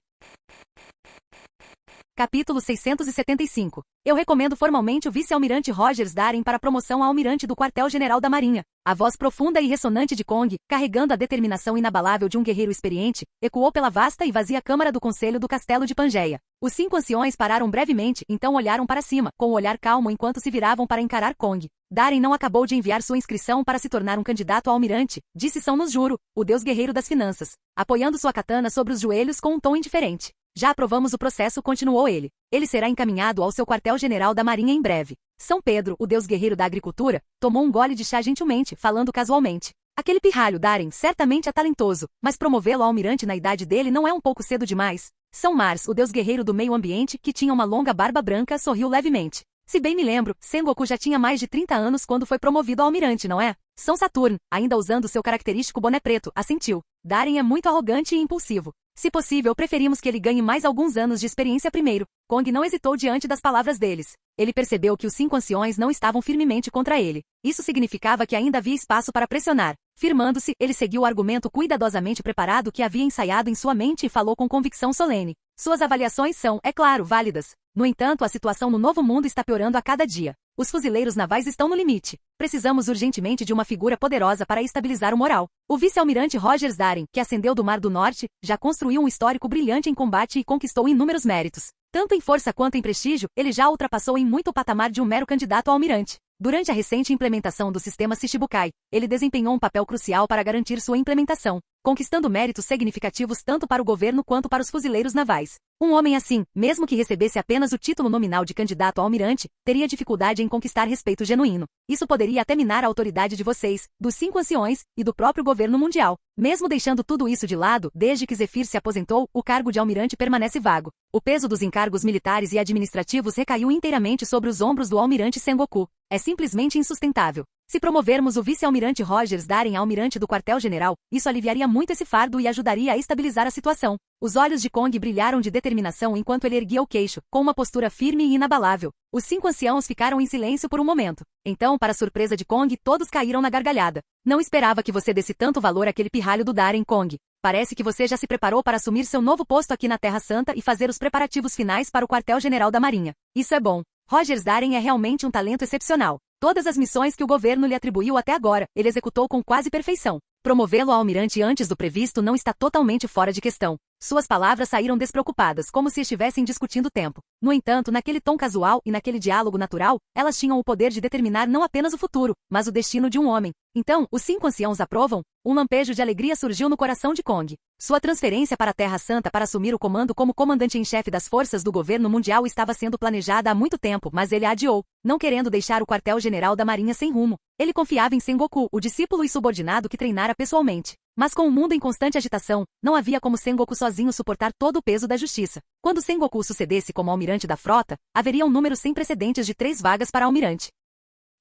Capítulo 675. Eu recomendo formalmente o vice-almirante Rogers Darren para promoção a almirante do quartel-general da Marinha. A voz profunda e ressonante de Kong, carregando a determinação inabalável de um guerreiro experiente, ecoou pela vasta e vazia câmara do conselho do castelo de Pangeia. Os 5 anciões pararam brevemente, então olharam para cima, com o olhar calmo enquanto se viravam para encarar Kong. Darren não acabou de enviar sua inscrição para se tornar um candidato a almirante, disse São Nos Juro, o deus guerreiro das finanças, apoiando sua katana sobre os joelhos com um tom indiferente. Já aprovamos o processo, continuou ele. Ele será encaminhado ao seu quartel-general da Marinha em breve. São Pedro, o deus guerreiro da agricultura, tomou um gole de chá gentilmente, falando casualmente. Aquele pirralho Darren certamente é talentoso, mas promovê-lo a almirante na idade dele não é um pouco cedo demais? São Mars, o deus guerreiro do meio ambiente, que tinha uma longa barba branca, sorriu levemente. Se bem me lembro, Sengoku já tinha mais de 30 anos quando foi promovido a almirante, não é? São Saturno, ainda usando seu característico boné preto, assentiu. Darren é muito arrogante e impulsivo. Se possível, preferimos que ele ganhe mais alguns anos de experiência primeiro. Kong não hesitou diante das palavras deles. Ele percebeu que os 5 anciões não estavam firmemente contra ele. Isso significava que ainda havia espaço para pressionar. Firmando-se, ele seguiu o argumento cuidadosamente preparado que havia ensaiado em sua mente e falou com convicção solene. Suas avaliações são, é claro, válidas. No entanto, a situação no Novo Mundo está piorando a cada dia. Os fuzileiros navais estão no limite. Precisamos urgentemente de uma figura poderosa para estabilizar o moral. O vice-almirante Rogers Darren, que ascendeu do Mar do Norte, já construiu um histórico brilhante em combate e conquistou inúmeros méritos. Tanto em força quanto em prestígio, ele já ultrapassou em muito o patamar de um mero candidato a almirante. Durante a recente implementação do sistema Shichibukai, ele desempenhou um papel crucial para garantir sua implementação. conquistando méritos significativos tanto para o governo quanto para os fuzileiros navais. Um homem assim, mesmo que recebesse apenas o título nominal de candidato a almirante, teria dificuldade em conquistar respeito genuíno. Isso poderia até minar a autoridade de vocês, dos 5 anciões, e do próprio governo mundial. Mesmo deixando tudo isso de lado, desde que Zephyr se aposentou, o cargo de almirante permanece vago. O peso dos encargos militares e administrativos recaiu inteiramente sobre os ombros do almirante Sengoku. É simplesmente insustentável. Se promovermos o vice-almirante Rogers Darren a almirante do quartel-general, isso aliviaria muito esse fardo e ajudaria a estabilizar a situação. Os olhos de Kong brilharam de determinação enquanto ele erguia o queixo, com uma postura firme e inabalável. Os 5 anciãos ficaram em silêncio por um momento. Então, para surpresa de Kong, todos caíram na gargalhada. Não esperava que você desse tanto valor àquele pirralho do Darren, Kong. Parece que você já se preparou para assumir seu novo posto aqui na Terra Santa e fazer os preparativos finais para o quartel-general da Marinha. Isso é bom. Rogers Darren é realmente um talento excepcional. Todas as missões que o governo lhe atribuiu até agora, ele executou com quase perfeição. Promovê-lo a almirante antes do previsto não está totalmente fora de questão. Suas palavras saíram despreocupadas, como se estivessem discutindo o tempo. No entanto, naquele tom casual e naquele diálogo natural, elas tinham o poder de determinar não apenas o futuro, mas o destino de um homem. Então, os 5 anciãos aprovam? Um lampejo de alegria surgiu no coração de Kong. Sua transferência para a Terra Santa para assumir o comando como comandante-em-chefe das forças do governo mundial estava sendo planejada há muito tempo, mas ele a adiou, não querendo deixar o quartel-general da Marinha sem rumo. Ele confiava em Sengoku, o discípulo e subordinado que treinara pessoalmente. Mas com o mundo em constante agitação, não havia como Sengoku sozinho suportar todo o peso da justiça. Quando Sengoku sucedesse como almirante da frota, haveria um número sem precedentes de 3 vagas para almirante.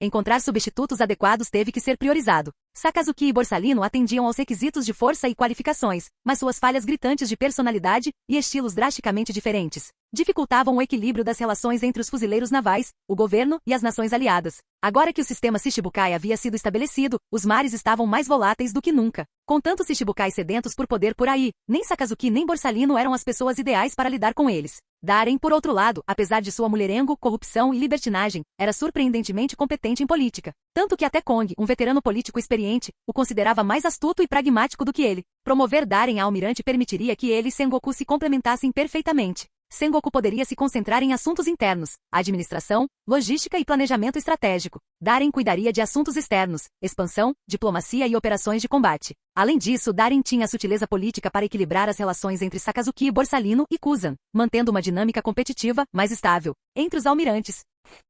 Encontrar substitutos adequados teve que ser priorizado. Sakazuki e Borsalino atendiam aos requisitos de força e qualificações, mas suas falhas gritantes de personalidade e estilos drasticamente diferentes dificultavam o equilíbrio das relações entre os fuzileiros navais, o governo e as nações aliadas. Agora que o sistema Shichibukai havia sido estabelecido, os mares estavam mais voláteis do que nunca. Com tantos Shichibukai sedentos por poder por aí, nem Sakazuki nem Borsalino eram as pessoas ideais para lidar com eles. Darren, por outro lado, apesar de sua mulherengo, corrupção e libertinagem, era surpreendentemente competente em política. Tanto que até Kong, um veterano político experiente, o considerava mais astuto e pragmático do que ele. Promover Darren a almirante permitiria que ele e Sengoku se complementassem perfeitamente. Sengoku poderia se concentrar em assuntos internos, administração, logística e planejamento estratégico. Darren cuidaria de assuntos externos, expansão, diplomacia e operações de combate. Além disso, Darren tinha a sutileza política para equilibrar as relações entre Sakazuki, Borsalino e Kuzan, mantendo uma dinâmica competitiva, mas estável, entre os almirantes.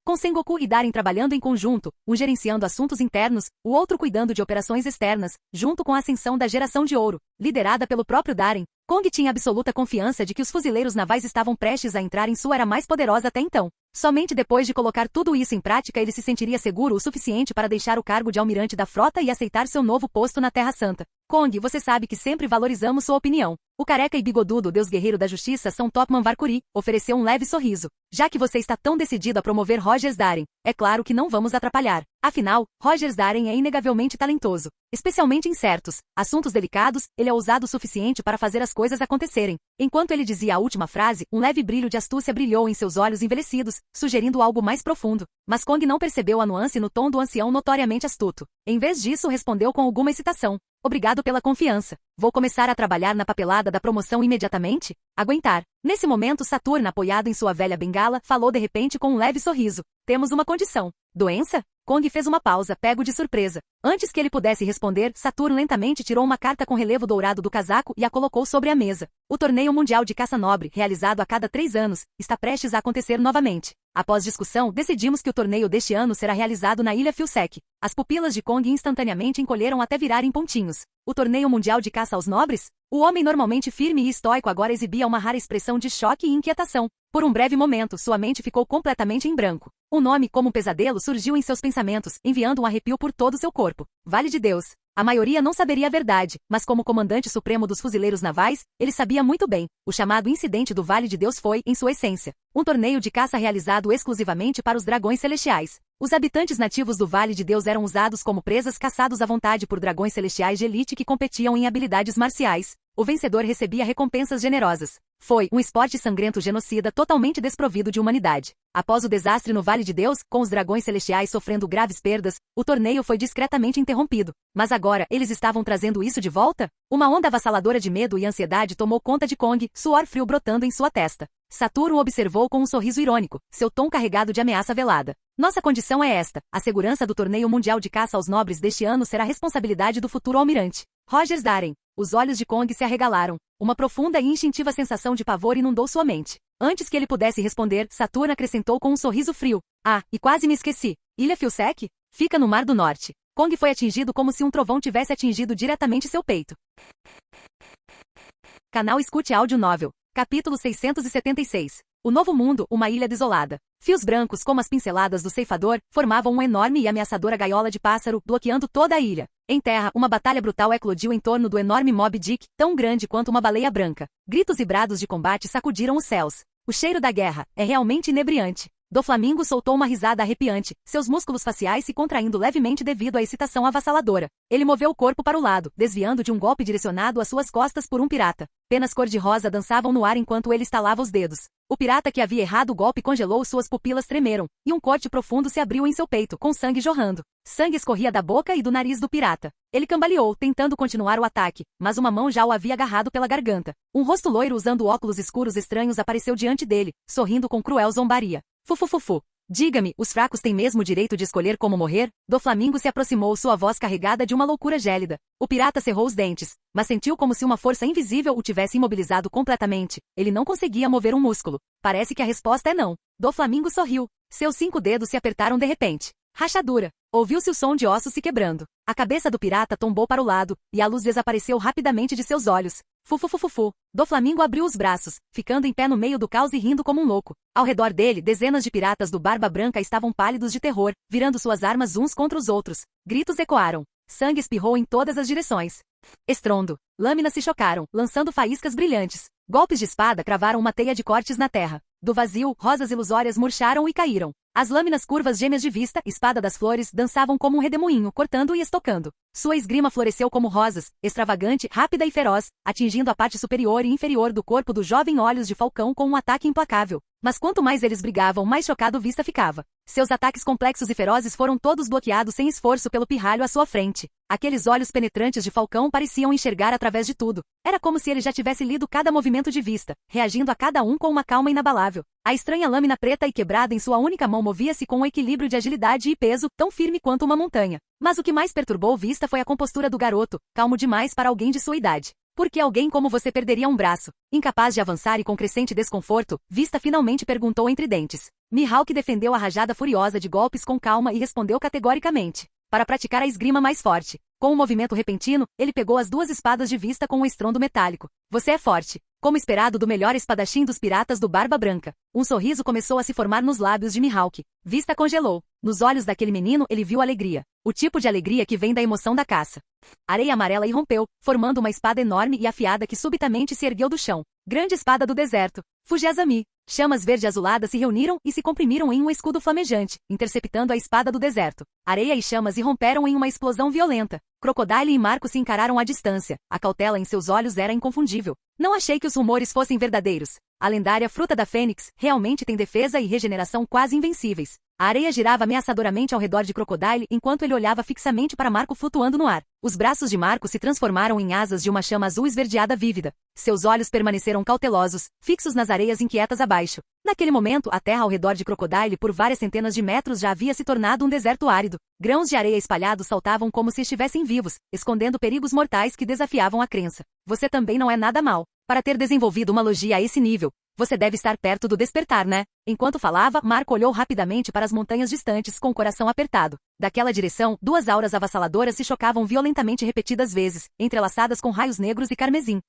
Com Sengoku e Darren trabalhando em conjunto, um gerenciando assuntos internos, o outro cuidando de operações externas, junto com a ascensão da Geração de Ouro, liderada pelo próprio Darren, Kong tinha absoluta confiança de que os fuzileiros navais estavam prestes a entrar em sua era mais poderosa até então. Somente depois de colocar tudo isso em prática ele se sentiria seguro o suficiente para deixar o cargo de almirante da frota e aceitar seu novo posto na Terra Santa. Kong, você sabe que sempre valorizamos sua opinião. O careca e bigodudo Deus Guerreiro da Justiça São Topman Varkuri ofereceu um leve sorriso. Já que você está tão decidido a promover Rogers Darren, é claro que não vamos atrapalhar. Afinal, Rogers Darren é inegavelmente talentoso. Especialmente em certos assuntos delicados, ele é ousado o suficiente para fazer as coisas acontecerem. Enquanto ele dizia a última frase, um leve brilho de astúcia brilhou em seus olhos envelhecidos, sugerindo algo mais profundo. Mas Kong não percebeu a nuance no tom do ancião notoriamente astuto. Em vez disso, respondeu com alguma excitação. Obrigado pela confiança. Vou começar a trabalhar na papelada da promoção imediatamente? Aguentar. Nesse momento, Saturn, apoiado em sua velha bengala, falou de repente com um leve sorriso. Temos uma condição. Doença? Kong fez uma pausa, pego de surpresa. Antes que ele pudesse responder, Saturn lentamente tirou uma carta com relevo dourado do casaco e a colocou sobre a mesa. O torneio mundial de caça nobre, realizado a cada 3 anos, está prestes a acontecer novamente. Após discussão, decidimos que o torneio deste ano será realizado na Ilha Filsec. As pupilas de Kong instantaneamente encolheram até virarem pontinhos. O torneio mundial de caça aos nobres? O homem normalmente firme e estoico agora exibia uma rara expressão de choque e inquietação. Por um breve momento, sua mente ficou completamente em branco. Um nome como um pesadelo surgiu em seus pensamentos, enviando um arrepio por todo seu corpo. Vale de Deus. A maioria não saberia a verdade, mas como comandante supremo dos fuzileiros navais, ele sabia muito bem. O chamado incidente do Vale de Deus foi, em sua essência, um torneio de caça realizado exclusivamente para os dragões celestiais. Os habitantes nativos do Vale de Deus eram usados como presas caçados à vontade por dragões celestiais de elite que competiam em habilidades marciais. O vencedor recebia recompensas generosas. Foi um esporte sangrento genocida totalmente desprovido de humanidade. Após o desastre no Vale de Deus, com os dragões celestiais sofrendo graves perdas, o torneio foi discretamente interrompido. Mas agora, eles estavam trazendo isso de volta? Uma onda avassaladora de medo e ansiedade tomou conta de Kong, suor frio brotando em sua testa. Saturno observou com um sorriso irônico, seu tom carregado de ameaça velada. Nossa condição é esta: a segurança do torneio mundial de caça aos nobres deste ano será responsabilidade do futuro almirante. Rogers Darren. Os olhos de Kong se arregalaram. Uma profunda e instintiva sensação de pavor inundou sua mente. Antes que ele pudesse responder, Saturn acrescentou com um sorriso frio. Ah, e quase me esqueci. Ilha Filsec? Fica no Mar do Norte. Kong foi atingido como se um trovão tivesse atingido diretamente seu peito. Canal Escute Áudio Novel. Capítulo 676. O Novo Mundo, uma ilha desolada. Fios brancos como as pinceladas do ceifador formavam uma enorme e ameaçadora gaiola de pássaro, bloqueando toda a ilha. Em terra, uma batalha brutal eclodiu em torno do enorme Moby Dick, tão grande quanto uma baleia branca. Gritos e brados de combate sacudiram os céus. O cheiro da guerra é realmente inebriante. Doflamingo soltou uma risada arrepiante, seus músculos faciais se contraindo levemente devido à excitação avassaladora. Ele moveu o corpo para o lado, desviando de um golpe direcionado às suas costas por um pirata. Penas cor-de-rosa dançavam no ar enquanto ele estalava os dedos. O pirata que havia errado o golpe congelou, suas pupilas tremeram, e um corte profundo se abriu em seu peito, com sangue jorrando. Sangue escorria da boca e do nariz do pirata. Ele cambaleou, tentando continuar o ataque, mas uma mão já o havia agarrado pela garganta. Um rosto loiro usando óculos escuros estranhos apareceu diante dele, sorrindo com cruel zombaria. Fufufufu. Diga-me, os fracos têm mesmo o direito de escolher como morrer? Doflamingo se aproximou, sua voz carregada de uma loucura gélida. O pirata cerrou os dentes, mas sentiu como se uma força invisível o tivesse imobilizado completamente. Ele não conseguia mover um músculo. Parece que a resposta é não. Doflamingo sorriu. Seus 5 dedos se apertaram de repente. Rachadura. Ouviu-se o som de ossos se quebrando. A cabeça do pirata tombou para o lado, e a luz desapareceu rapidamente de seus olhos. Fufufufufu. Doflamingo abriu os braços, ficando em pé no meio do caos e rindo como um louco. Ao redor dele, dezenas de piratas do Barba Branca estavam pálidos de terror, virando suas armas uns contra os outros. Gritos ecoaram. Sangue espirrou em todas as direções. Estrondo. Lâminas se chocaram, lançando faíscas brilhantes. Golpes de espada cravaram uma teia de cortes na terra. Do vazio, rosas ilusórias murcharam e caíram. As lâminas curvas gêmeas de vista, espada das flores, dançavam como um redemoinho, cortando e estocando. Sua esgrima floresceu como rosas, extravagante, rápida e feroz, atingindo a parte superior e inferior do corpo do jovem Olhos de Falcão com um ataque implacável. Mas quanto mais eles brigavam, mais chocado Vista ficava. Seus ataques complexos e ferozes foram todos bloqueados sem esforço pelo pirralho à sua frente. Aqueles olhos penetrantes de Falcão pareciam enxergar através de tudo. Era como se ele já tivesse lido cada movimento de Vista, reagindo a cada um com uma calma inabalável. A estranha lâmina preta e quebrada em sua única mão movia-se com um equilíbrio de agilidade e peso, tão firme quanto uma montanha. Mas o que mais perturbou Vista foi a compostura do garoto, calmo demais para alguém de sua idade. Por que alguém como você perderia um braço? Incapaz de avançar e com crescente desconforto, Vista finalmente perguntou entre dentes. Mihawk defendeu a rajada furiosa de golpes com calma e respondeu categoricamente. Para praticar a esgrima mais forte. Com um movimento repentino, ele pegou as 2 espadas de Vista com um estrondo metálico. Você é forte. Como esperado do melhor espadachim dos piratas do Barba Branca. Um sorriso começou a se formar nos lábios de Mihawk. Vista congelou. Nos olhos daquele menino ele viu alegria. O tipo de alegria que vem da emoção da caça. Areia amarela irrompeu, formando uma espada enorme e afiada que subitamente se ergueu do chão. Grande espada do deserto. Fujezami. Chamas verde-azuladas se reuniram e se comprimiram em um escudo flamejante, interceptando a espada do deserto. Areia e chamas irromperam em uma explosão violenta. Crocodile e Marco se encararam à distância. A cautela em seus olhos era inconfundível. Não achei que os rumores fossem verdadeiros. A lendária fruta da Fênix realmente tem defesa e regeneração quase invencíveis. A areia girava ameaçadoramente ao redor de Crocodile enquanto ele olhava fixamente para Marco flutuando no ar. Os braços de Marco se transformaram em asas de uma chama azul esverdeada vívida. Seus olhos permaneceram cautelosos, fixos nas areias inquietas abaixo. Naquele momento, a terra ao redor de Crocodile por várias centenas de metros já havia se tornado um deserto árido. Grãos de areia espalhados saltavam como se estivessem vivos, escondendo perigos mortais que desafiavam a crença. Você também não é nada mal. Para ter desenvolvido uma logia a esse nível, você deve estar perto do despertar, né? Enquanto falava, Marco olhou rapidamente para as montanhas distantes com o coração apertado. Daquela direção, 2 auras avassaladoras se chocavam violentamente repetidas vezes, entrelaçadas com raios negros e carmesim.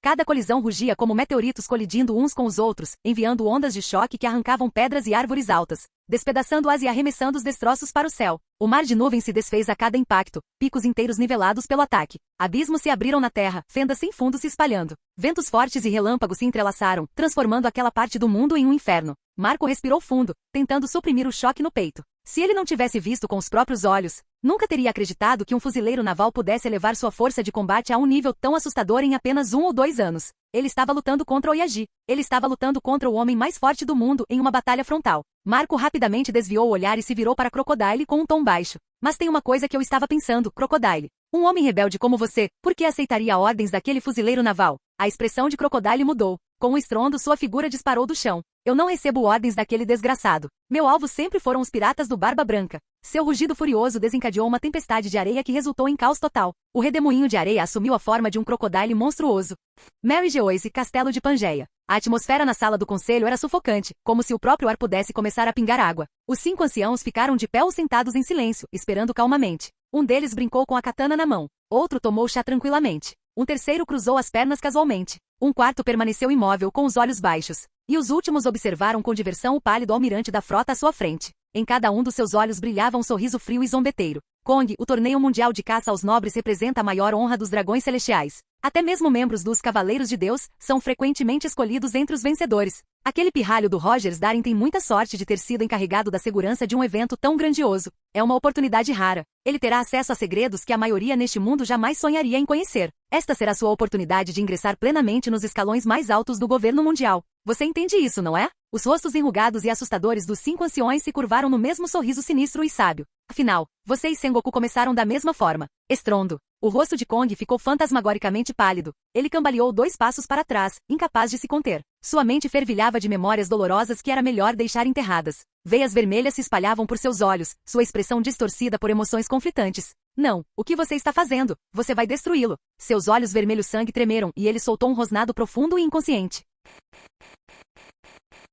Cada colisão rugia como meteoritos colidindo uns com os outros, enviando ondas de choque que arrancavam pedras e árvores altas, despedaçando-as e arremessando os destroços para o céu. O mar de nuvens se desfez a cada impacto, picos inteiros nivelados pelo ataque. Abismos se abriram na terra, fendas sem fundo se espalhando. Ventos fortes e relâmpagos se entrelaçaram, transformando aquela parte do mundo em um inferno. Marco respirou fundo, tentando suprimir o choque no peito. Se ele não tivesse visto com os próprios olhos, nunca teria acreditado que um fuzileiro naval pudesse elevar sua força de combate a um nível tão assustador em apenas 1 ou 2 anos. Ele estava lutando contra Oyagi. Ele estava lutando contra o homem mais forte do mundo em uma batalha frontal. Marco rapidamente desviou o olhar e se virou para Crocodile com um tom baixo. Mas tem uma coisa que eu estava pensando, Crocodile. Um homem rebelde como você, por que aceitaria ordens daquele fuzileiro naval? A expressão de Crocodile mudou. Com um estrondo, sua figura disparou do chão. Eu não recebo ordens daquele desgraçado. Meu alvo sempre foram os piratas do Barba Branca. Seu rugido furioso desencadeou uma tempestade de areia que resultou em caos total. O redemoinho de areia assumiu a forma de um crocodile monstruoso. Mary Geoise, Castelo de Pangeia. A atmosfera na sala do conselho era sufocante, como se o próprio ar pudesse começar a pingar água. Os 5 anciãos ficaram de pé ou sentados em silêncio, esperando calmamente. Um deles brincou com a katana na mão. Outro tomou chá tranquilamente. Um terceiro cruzou as pernas casualmente. Um quarto permaneceu imóvel com os olhos baixos. E os últimos observaram com diversão o pálido almirante da frota à sua frente. Em cada um dos seus olhos brilhava um sorriso frio e zombeteiro. Kong, o torneio mundial de caça aos nobres representa a maior honra dos dragões celestiais. Até mesmo membros dos Cavaleiros de Deus são frequentemente escolhidos entre os vencedores. Aquele pirralho do Rogers Darin tem muita sorte de ter sido encarregado da segurança de um evento tão grandioso. É uma oportunidade rara. Ele terá acesso a segredos que a maioria neste mundo jamais sonharia em conhecer. Esta será sua oportunidade de ingressar plenamente nos escalões mais altos do governo mundial. Você entende isso, não é? Os rostos enrugados e assustadores dos 5 anciões se curvaram no mesmo sorriso sinistro e sábio. Afinal, você e Sengoku começaram da mesma forma. Estrondo. O rosto de Kong ficou fantasmagoricamente pálido. Ele cambaleou 2 passos para trás, incapaz de se conter. Sua mente fervilhava de memórias dolorosas que era melhor deixar enterradas. Veias vermelhas se espalhavam por seus olhos, sua expressão distorcida por emoções conflitantes. Não, o que você está fazendo? Você vai destruí-lo. Seus olhos vermelhos sangue tremeram e ele soltou um rosnado profundo e inconsciente.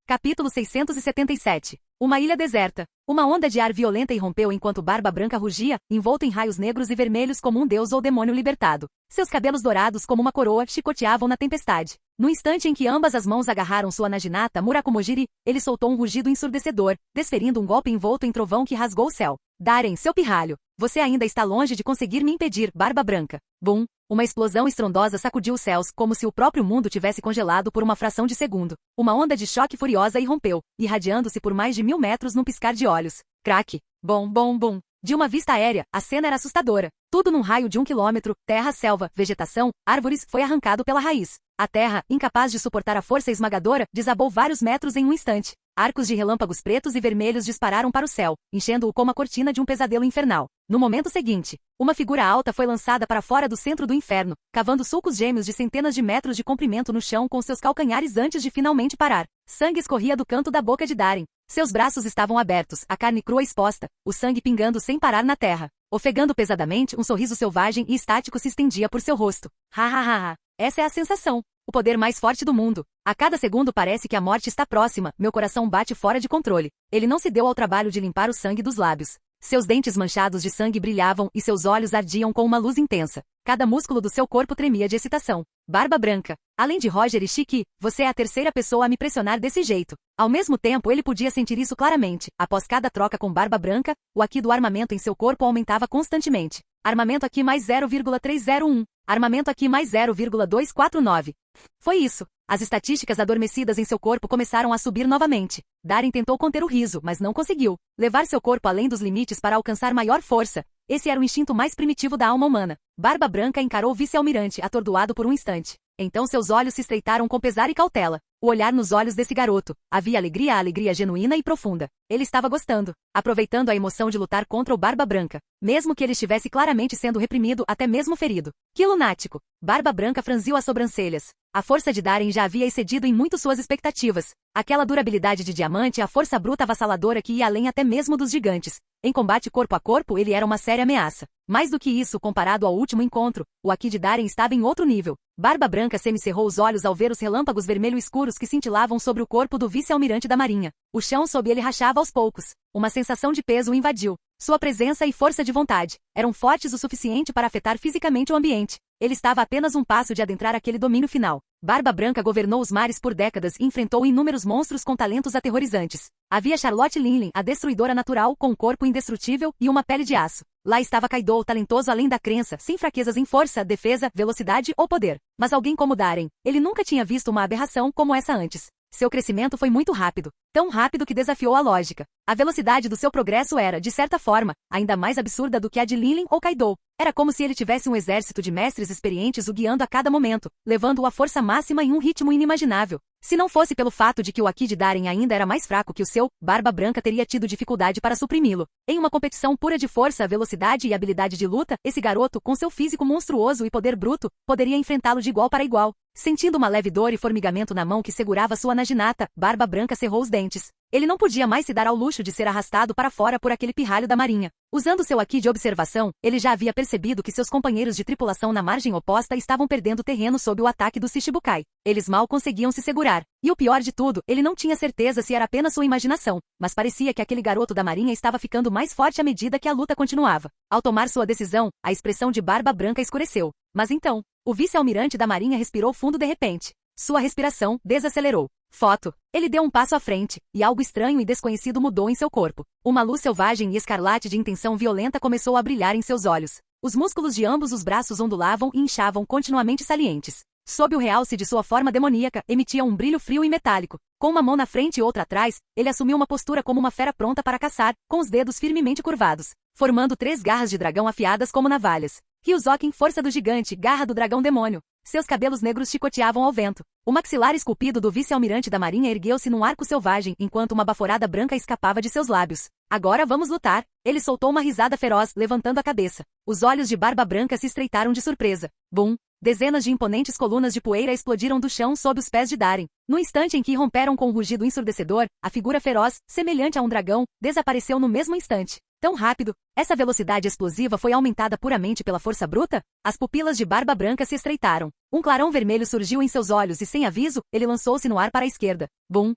Capítulo 677. Uma ilha deserta. Uma onda de ar violenta irrompeu enquanto Barba Branca rugia, envolto em raios negros e vermelhos como um deus ou demônio libertado. Seus cabelos dourados como uma coroa chicoteavam na tempestade. No instante em que ambas as mãos agarraram sua naginata Murakumojiri, ele soltou um rugido ensurdecedor, desferindo um golpe envolto em trovão que rasgou o céu. Darem, seu pirralho! Você ainda está longe de conseguir me impedir, Barba Branca. Bum! Uma explosão estrondosa sacudiu os céus, como se o próprio mundo tivesse congelado por uma fração de segundo. Uma onda de choque furiosa irrompeu, irradiando-se por mais de 1000 metros num piscar de olhos. Craque! Bom, bom, bom! De uma vista aérea, a cena era assustadora. Tudo num raio de 1 quilômetro, terra, selva, vegetação, árvores, foi arrancado pela raiz. A terra, incapaz de suportar a força esmagadora, desabou vários metros em um instante. Arcos de relâmpagos pretos e vermelhos dispararam para o céu, enchendo-o como a cortina de um pesadelo infernal. No momento seguinte, uma figura alta foi lançada para fora do centro do inferno, cavando sulcos gêmeos de centenas de metros de comprimento no chão com seus calcanhares antes de finalmente parar. Sangue escorria do canto da boca de Darem. Seus braços estavam abertos, a carne crua exposta, o sangue pingando sem parar na terra. Ofegando pesadamente, um sorriso selvagem e estático se estendia por seu rosto. Ha ha ha ha. Essa é a sensação. O poder mais forte do mundo. A cada segundo parece que a morte está próxima, meu coração bate fora de controle. Ele não se deu ao trabalho de limpar o sangue dos lábios. Seus dentes manchados de sangue brilhavam e seus olhos ardiam com uma luz intensa. Cada músculo do seu corpo tremia de excitação. Barba Branca. Além de Roger e Shiki, você é a terceira pessoa a me pressionar desse jeito. Ao mesmo tempo, ele podia sentir isso claramente. Após cada troca com Barba Branca, o aqui do armamento em seu corpo aumentava constantemente. Armamento aqui mais 0,301. Armamento aqui mais 0,249. Foi isso. As estatísticas adormecidas em seu corpo começaram a subir novamente. Darem tentou conter o riso, mas não conseguiu. Levar seu corpo além dos limites para alcançar maior força. Esse era o instinto mais primitivo da alma humana. Barba Branca encarou o vice-almirante, atordoado por um instante. Então seus olhos se estreitaram com pesar e cautela. O olhar nos olhos desse garoto. Havia alegria genuína e profunda. Ele estava gostando, aproveitando a emoção de lutar contra o Barba Branca, mesmo que ele estivesse claramente sendo reprimido, até mesmo ferido. Que lunático! Barba Branca franziu as sobrancelhas. A força de Darem já havia excedido em muito suas expectativas. Aquela durabilidade de diamante e a força bruta avassaladora que ia além até mesmo dos gigantes. Em combate corpo a corpo, ele era uma séria ameaça. Mais do que isso, comparado ao último encontro, o aqui de Darem estava em outro nível. Barba Branca semicerrou os olhos ao ver os relâmpagos vermelho escuros que cintilavam sobre o corpo do vice-almirante da marinha. O chão sob ele rachava aos poucos. Uma sensação de peso o invadiu. Sua presença e força de vontade eram fortes o suficiente para afetar fisicamente o ambiente. Ele estava a apenas um passo de adentrar aquele domínio final. Barba Branca governou os mares por décadas e enfrentou inúmeros monstros com talentos aterrorizantes. Havia Charlotte Linlin, a destruidora natural, com um corpo indestrutível e uma pele de aço. Lá estava Kaido, talentoso além da crença, sem fraquezas em força, defesa, velocidade ou poder. Mas alguém como Darem, ele nunca tinha visto uma aberração como essa antes. Seu crescimento foi muito rápido. tão rápido que desafiou a lógica. A velocidade do seu progresso era, de certa forma, ainda mais absurda do que a de Lilin ou Kaido. Era como se ele tivesse um exército de mestres experientes o guiando a cada momento, levando-o à força máxima em um ritmo inimaginável. Se não fosse pelo fato de que o Haki de Darien ainda era mais fraco que o seu, Barba Branca teria tido dificuldade para suprimi-lo. Em uma competição pura de força, velocidade e habilidade de luta, esse garoto, com seu físico monstruoso e poder bruto, poderia enfrentá-lo de igual para igual. Sentindo uma leve dor e formigamento na mão que segurava sua naginata, Barba Branca cerrou os dentes. Ele não podia mais se dar ao luxo de ser arrastado para fora por aquele pirralho da marinha. Usando seu Haki de observação, ele já havia percebido que seus companheiros de tripulação na margem oposta estavam perdendo terreno sob o ataque do Shichibukai. Eles mal conseguiam se segurar. E o pior de tudo, ele não tinha certeza se era apenas sua imaginação, mas parecia que aquele garoto da marinha estava ficando mais forte à medida que a luta continuava. Ao tomar sua decisão, a expressão de Barba Branca escureceu. Mas então, o vice-almirante da marinha respirou fundo de repente. Sua respiração desacelerou. Foto. Ele deu um passo à frente, e algo estranho e desconhecido mudou em seu corpo. Uma luz selvagem e escarlate de intenção violenta começou a brilhar em seus olhos. Os músculos de ambos os braços ondulavam e inchavam continuamente salientes. Sob o realce de sua forma demoníaca, emitia um brilho frio e metálico. Com uma mão na frente e outra atrás, ele assumiu uma postura como uma fera pronta para caçar, com os dedos firmemente curvados, formando 3 garras de dragão afiadas como navalhas. Ryuzoken, força do gigante, garra do dragão demônio. Seus cabelos negros chicoteavam ao vento. O maxilar esculpido do vice-almirante da marinha ergueu-se num arco selvagem enquanto uma baforada branca escapava de seus lábios. Agora vamos lutar. Ele soltou uma risada feroz, levantando a cabeça. Os olhos de Barba Branca se estreitaram de surpresa. Bum! Dezenas de imponentes colunas de poeira explodiram do chão sob os pés de Darien. No instante em que romperam com um rugido ensurdecedor, a figura feroz, semelhante a um dragão, desapareceu no mesmo instante. Tão rápido, essa velocidade explosiva foi aumentada puramente pela força bruta? As pupilas de Barba Branca se estreitaram. Um clarão vermelho surgiu em seus olhos e, sem aviso, ele lançou-se no ar para a esquerda. Bum!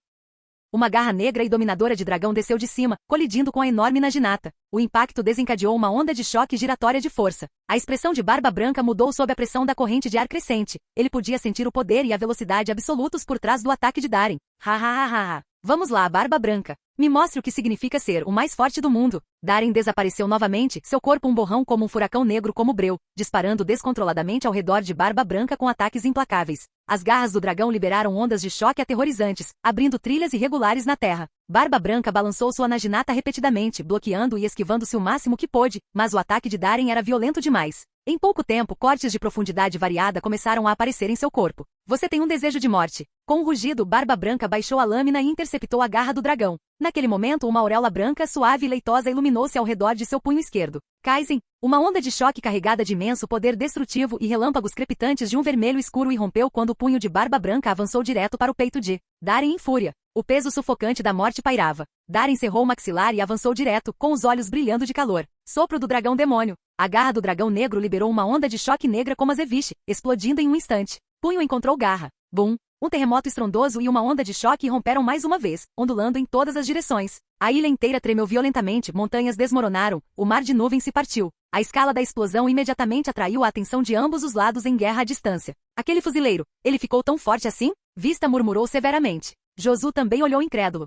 Uma garra negra e dominadora de dragão desceu de cima, colidindo com a enorme naginata. O impacto desencadeou uma onda de choque giratória de força. A expressão de Barba Branca mudou sob a pressão da corrente de ar crescente. Ele podia sentir o poder e a velocidade absolutos por trás do ataque de Darien. Ha ha ha ha. Vamos lá, Barba Branca. Me mostre o que significa ser o mais forte do mundo. Darien desapareceu novamente, seu corpo um borrão como um furacão negro como breu, disparando descontroladamente ao redor de Barba Branca com ataques implacáveis. As garras do dragão liberaram ondas de choque aterrorizantes, abrindo trilhas irregulares na terra. Barba Branca balançou sua naginata repetidamente, bloqueando e esquivando-se o máximo que pôde, mas o ataque de Darien era violento demais. Em pouco tempo, cortes de profundidade variada começaram a aparecer em seu corpo. Você tem um desejo de morte. Com um rugido, Barba Branca baixou a lâmina e interceptou a garra do dragão. Naquele momento, uma auréola branca, suave e leitosa iluminou-se ao redor de seu punho esquerdo. Kaizen, uma onda de choque carregada de imenso poder destrutivo e relâmpagos crepitantes de um vermelho escuro irrompeu quando o punho de Barba Branca avançou direto para o peito de Darien em fúria. O peso sufocante da morte pairava. Darien cerrou o maxilar e avançou direto, com os olhos brilhando de calor. Sopro do dragão demônio. A garra do dragão negro liberou uma onda de choque negra como a Zeviche, explodindo em um instante. Punho encontrou garra. Bum! Um terremoto estrondoso e uma onda de choque romperam mais uma vez, ondulando em todas as direções. A ilha inteira tremeu violentamente, montanhas desmoronaram, o mar de nuvens se partiu. A escala da explosão imediatamente atraiu a atenção de ambos os lados em guerra à distância. Aquele fuzileiro, ele ficou tão forte assim? Vista murmurou severamente. Josu também olhou incrédulo.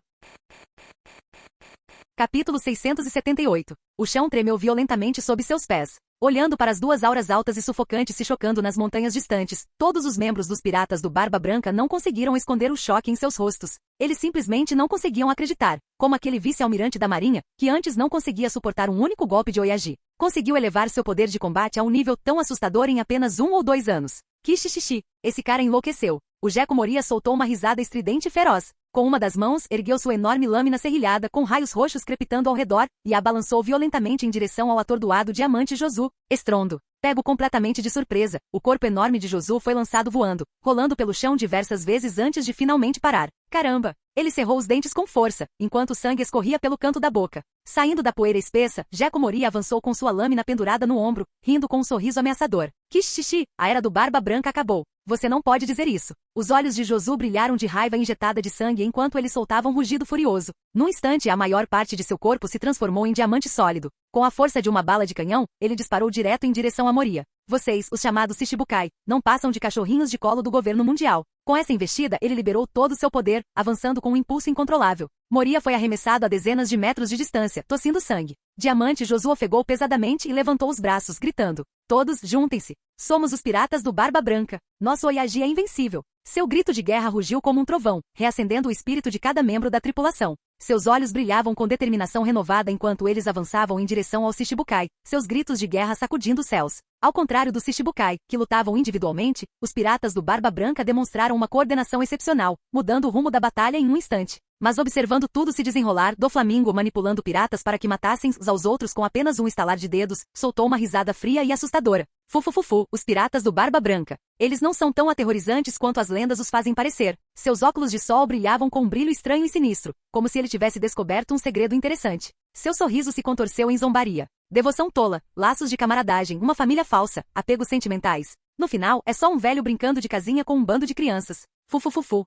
Capítulo 678. O chão tremeu violentamente sob seus pés. Olhando para as 2 auras altas e sufocantes se chocando nas montanhas distantes, todos os membros dos piratas do Barba Branca não conseguiram esconder o choque em seus rostos. Eles simplesmente não conseguiam acreditar, como aquele vice-almirante da marinha, que antes não conseguia suportar um único golpe de Oyagi, conseguiu elevar seu poder de combate a um nível tão assustador em apenas 1 ou 2 anos. Kixixixi, esse cara enlouqueceu. O Geco Moria soltou uma risada estridente e feroz. Com uma das mãos, ergueu sua enorme lâmina serrilhada com raios roxos crepitando ao redor, e a balançou violentamente em direção ao atordoado diamante Josu. Estrondo. Pego completamente de surpresa, o corpo enorme de Josu foi lançado voando, rolando pelo chão diversas vezes antes de finalmente parar. Caramba! Ele cerrou os dentes com força, enquanto o sangue escorria pelo canto da boca. Saindo da poeira espessa, Geco Moria avançou com sua lâmina pendurada no ombro, rindo com um sorriso ameaçador. Kixixixi, a era do Barba Branca acabou. Você não pode dizer isso. Os olhos de Josu brilharam de raiva injetada de sangue enquanto ele soltava um rugido furioso. Num instante, a maior parte de seu corpo se transformou em diamante sólido. Com a força de uma bala de canhão, ele disparou direto em direção a Moria. Vocês, os chamados Shichibukai, não passam de cachorrinhos de colo do governo mundial. Com essa investida, ele liberou todo o seu poder, avançando com um impulso incontrolável. Moria foi arremessado a dezenas de metros de distância, tossindo sangue. Diamante Josué ofegou pesadamente e levantou os braços, gritando: todos, juntem-se! Somos os piratas do Barba Branca. Nosso Oyagi é invencível. Seu grito de guerra rugiu como um trovão, reacendendo o espírito de cada membro da tripulação. Seus olhos brilhavam com determinação renovada enquanto eles avançavam em direção ao Shichibukai, seus gritos de guerra sacudindo os céus. Ao contrário dos Shichibukai, que lutavam individualmente, os piratas do Barba Branca demonstraram uma coordenação excepcional, mudando o rumo da batalha em um instante. Mas observando tudo se desenrolar, Doflamingo manipulando piratas para que matassem uns aos outros com apenas um estalar de dedos, soltou uma risada fria e assustadora. Fufufufu, os piratas do Barba Branca. Eles não são tão aterrorizantes quanto as lendas os fazem parecer. Seus óculos de sol brilhavam com um brilho estranho e sinistro, como se ele tivesse descoberto um segredo interessante. Seu sorriso se contorceu em zombaria. Devoção tola, laços de camaradagem, uma família falsa, apegos sentimentais. No final, é só um velho brincando de casinha com um bando de crianças. Fufufufu.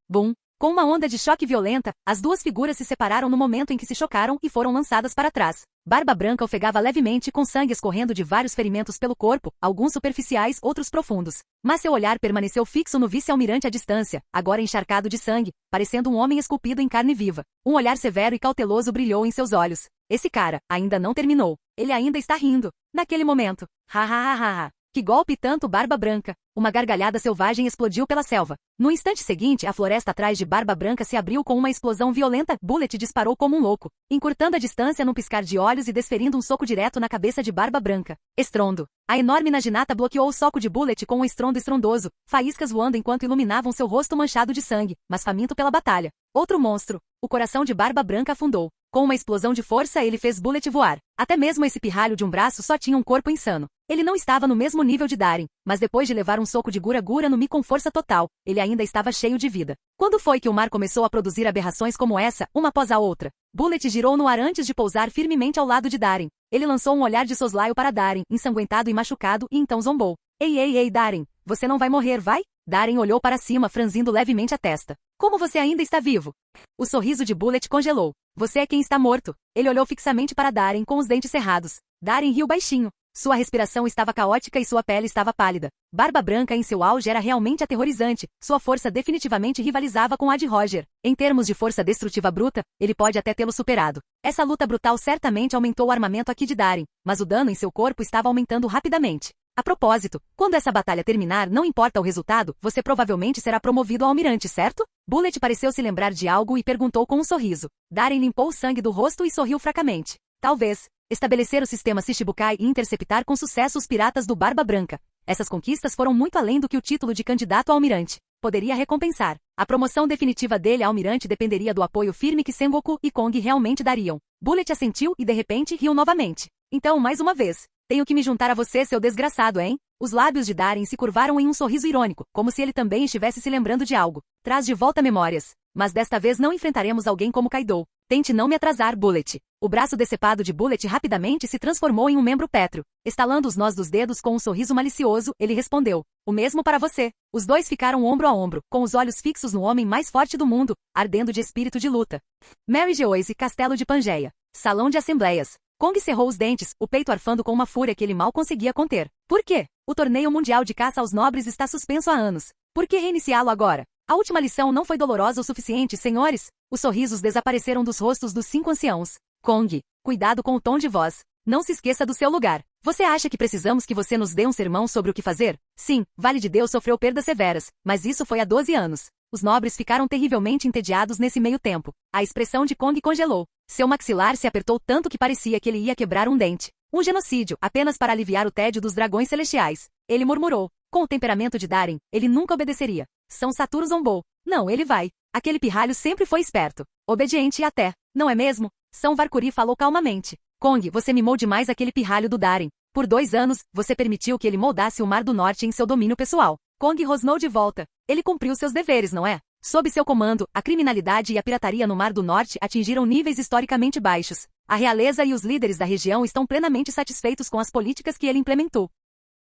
Bum. Com uma onda de choque violenta, as duas figuras se separaram no momento em que se chocaram e foram lançadas para trás. Barba Branca ofegava levemente com sangue escorrendo de vários ferimentos pelo corpo, alguns superficiais, outros profundos. Mas seu olhar permaneceu fixo no vice-almirante à distância, agora encharcado de sangue, parecendo um homem esculpido em carne viva. Um olhar severo e cauteloso brilhou em seus olhos. Esse cara ainda não terminou. Ele ainda está rindo. Naquele momento. Ha ha ha ha. Que golpe tanto Barba Branca! Uma gargalhada selvagem explodiu pela selva. No instante seguinte, a floresta atrás de Barba Branca se abriu com uma explosão violenta. Bullet disparou como um louco, encurtando a distância num piscar de olhos e desferindo um soco direto na cabeça de Barba Branca. Estrondo. A enorme Naginata bloqueou o soco de Bullet com um estrondo estrondoso, faíscas voando enquanto iluminavam seu rosto manchado de sangue, mas faminto pela batalha. Outro monstro. O coração de Barba Branca afundou. Com uma explosão de força, ele fez Bullet voar. Até mesmo esse pirralho de um braço só tinha um corpo insano. Ele não estava no mesmo nível de Darren, mas depois de levar um soco de Gura-Gura no Mi com força total, ele ainda estava cheio de vida. Quando foi que o mar começou a produzir aberrações como essa, uma após a outra? Bullet girou no ar antes de pousar firmemente ao lado de Darren. Ele lançou um olhar de soslaio para Darren, ensanguentado e machucado, e então zombou. Ei, Darren, você não vai morrer, vai? Darren olhou para cima, franzindo levemente a testa. Como você ainda está vivo? O sorriso de Bullet congelou. Você é quem está morto. Ele olhou fixamente para Darren com os dentes cerrados. Darren riu baixinho. Sua respiração estava caótica e sua pele estava pálida. Barba Branca em seu auge era realmente aterrorizante. Sua força definitivamente rivalizava com a de Roger. Em termos de força destrutiva bruta, ele pode até tê-lo superado. Essa luta brutal certamente aumentou o armamento aqui de Darren, mas o dano em seu corpo estava aumentando rapidamente. A propósito, quando essa batalha terminar, não importa o resultado, você provavelmente será promovido a almirante, certo? Bullet pareceu se lembrar de algo e perguntou com um sorriso. Darren limpou o sangue do rosto e sorriu fracamente. Talvez. Estabelecer o sistema Shichibukai e interceptar com sucesso os piratas do Barba Branca. Essas conquistas foram muito além do que o título de candidato a almirante poderia recompensar. A promoção definitiva dele a almirante dependeria do apoio firme que Sengoku e Kong realmente dariam. Bullet assentiu e de repente riu novamente. Então, mais uma vez. Tenho que me juntar a você, seu desgraçado, hein? Os lábios de Darren se curvaram em um sorriso irônico, como se ele também estivesse se lembrando de algo. Traz de volta memórias. Mas desta vez não enfrentaremos alguém como Kaido. Tente não me atrasar, Bullet. O braço decepado de Bullet rapidamente se transformou em um membro pétreo. Estalando os nós dos dedos com um sorriso malicioso, ele respondeu. O mesmo para você. Os dois ficaram ombro a ombro, com os olhos fixos no homem mais forte do mundo, ardendo de espírito de luta. Mary Geoise, Castelo de Pangeia. Salão de Assembleias. Kong cerrou os dentes, o peito arfando com uma fúria que ele mal conseguia conter. Por quê? O torneio mundial de caça aos nobres está suspenso há anos. Por que reiniciá-lo agora? A última lição não foi dolorosa o suficiente, senhores? Os sorrisos desapareceram dos rostos dos 5 anciãos. Kong, cuidado com o tom de voz. Não se esqueça do seu lugar. Você acha que precisamos que você nos dê um sermão sobre o que fazer? Sim, Vale de Deus sofreu perdas severas, mas isso foi há 12 anos. Os nobres ficaram terrivelmente entediados nesse meio tempo. A expressão de Kong congelou. Seu maxilar se apertou tanto que parecia que ele ia quebrar um dente. Um genocídio, apenas para aliviar o tédio dos dragões celestiais. Ele murmurou. Com o temperamento de Darren, ele nunca obedeceria. São Saturno zombou. Não, ele vai. Aquele pirralho sempre foi esperto. Obediente até. Não é mesmo? São Varkuri falou calmamente. Kong, você mimou demais aquele pirralho do Darren. Por 2 anos, você permitiu que ele moldasse o Mar do Norte em seu domínio pessoal. Kong rosnou de volta. Ele cumpriu seus deveres, não é? Sob seu comando, a criminalidade e a pirataria no Mar do Norte atingiram níveis historicamente baixos. A realeza e os líderes da região estão plenamente satisfeitos com as políticas que ele implementou.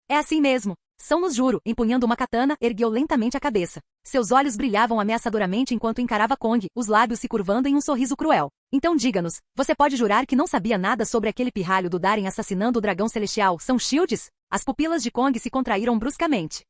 É assim mesmo. São-nos juro, empunhando uma katana, ergueu lentamente a cabeça. Seus olhos brilhavam ameaçadoramente enquanto encarava Kong, os lábios se curvando em um sorriso cruel. Então diga-nos, você pode jurar que não sabia nada sobre aquele pirralho do Darren assassinando o dragão celestial, São Shields? As pupilas de Kong se contraíram bruscamente.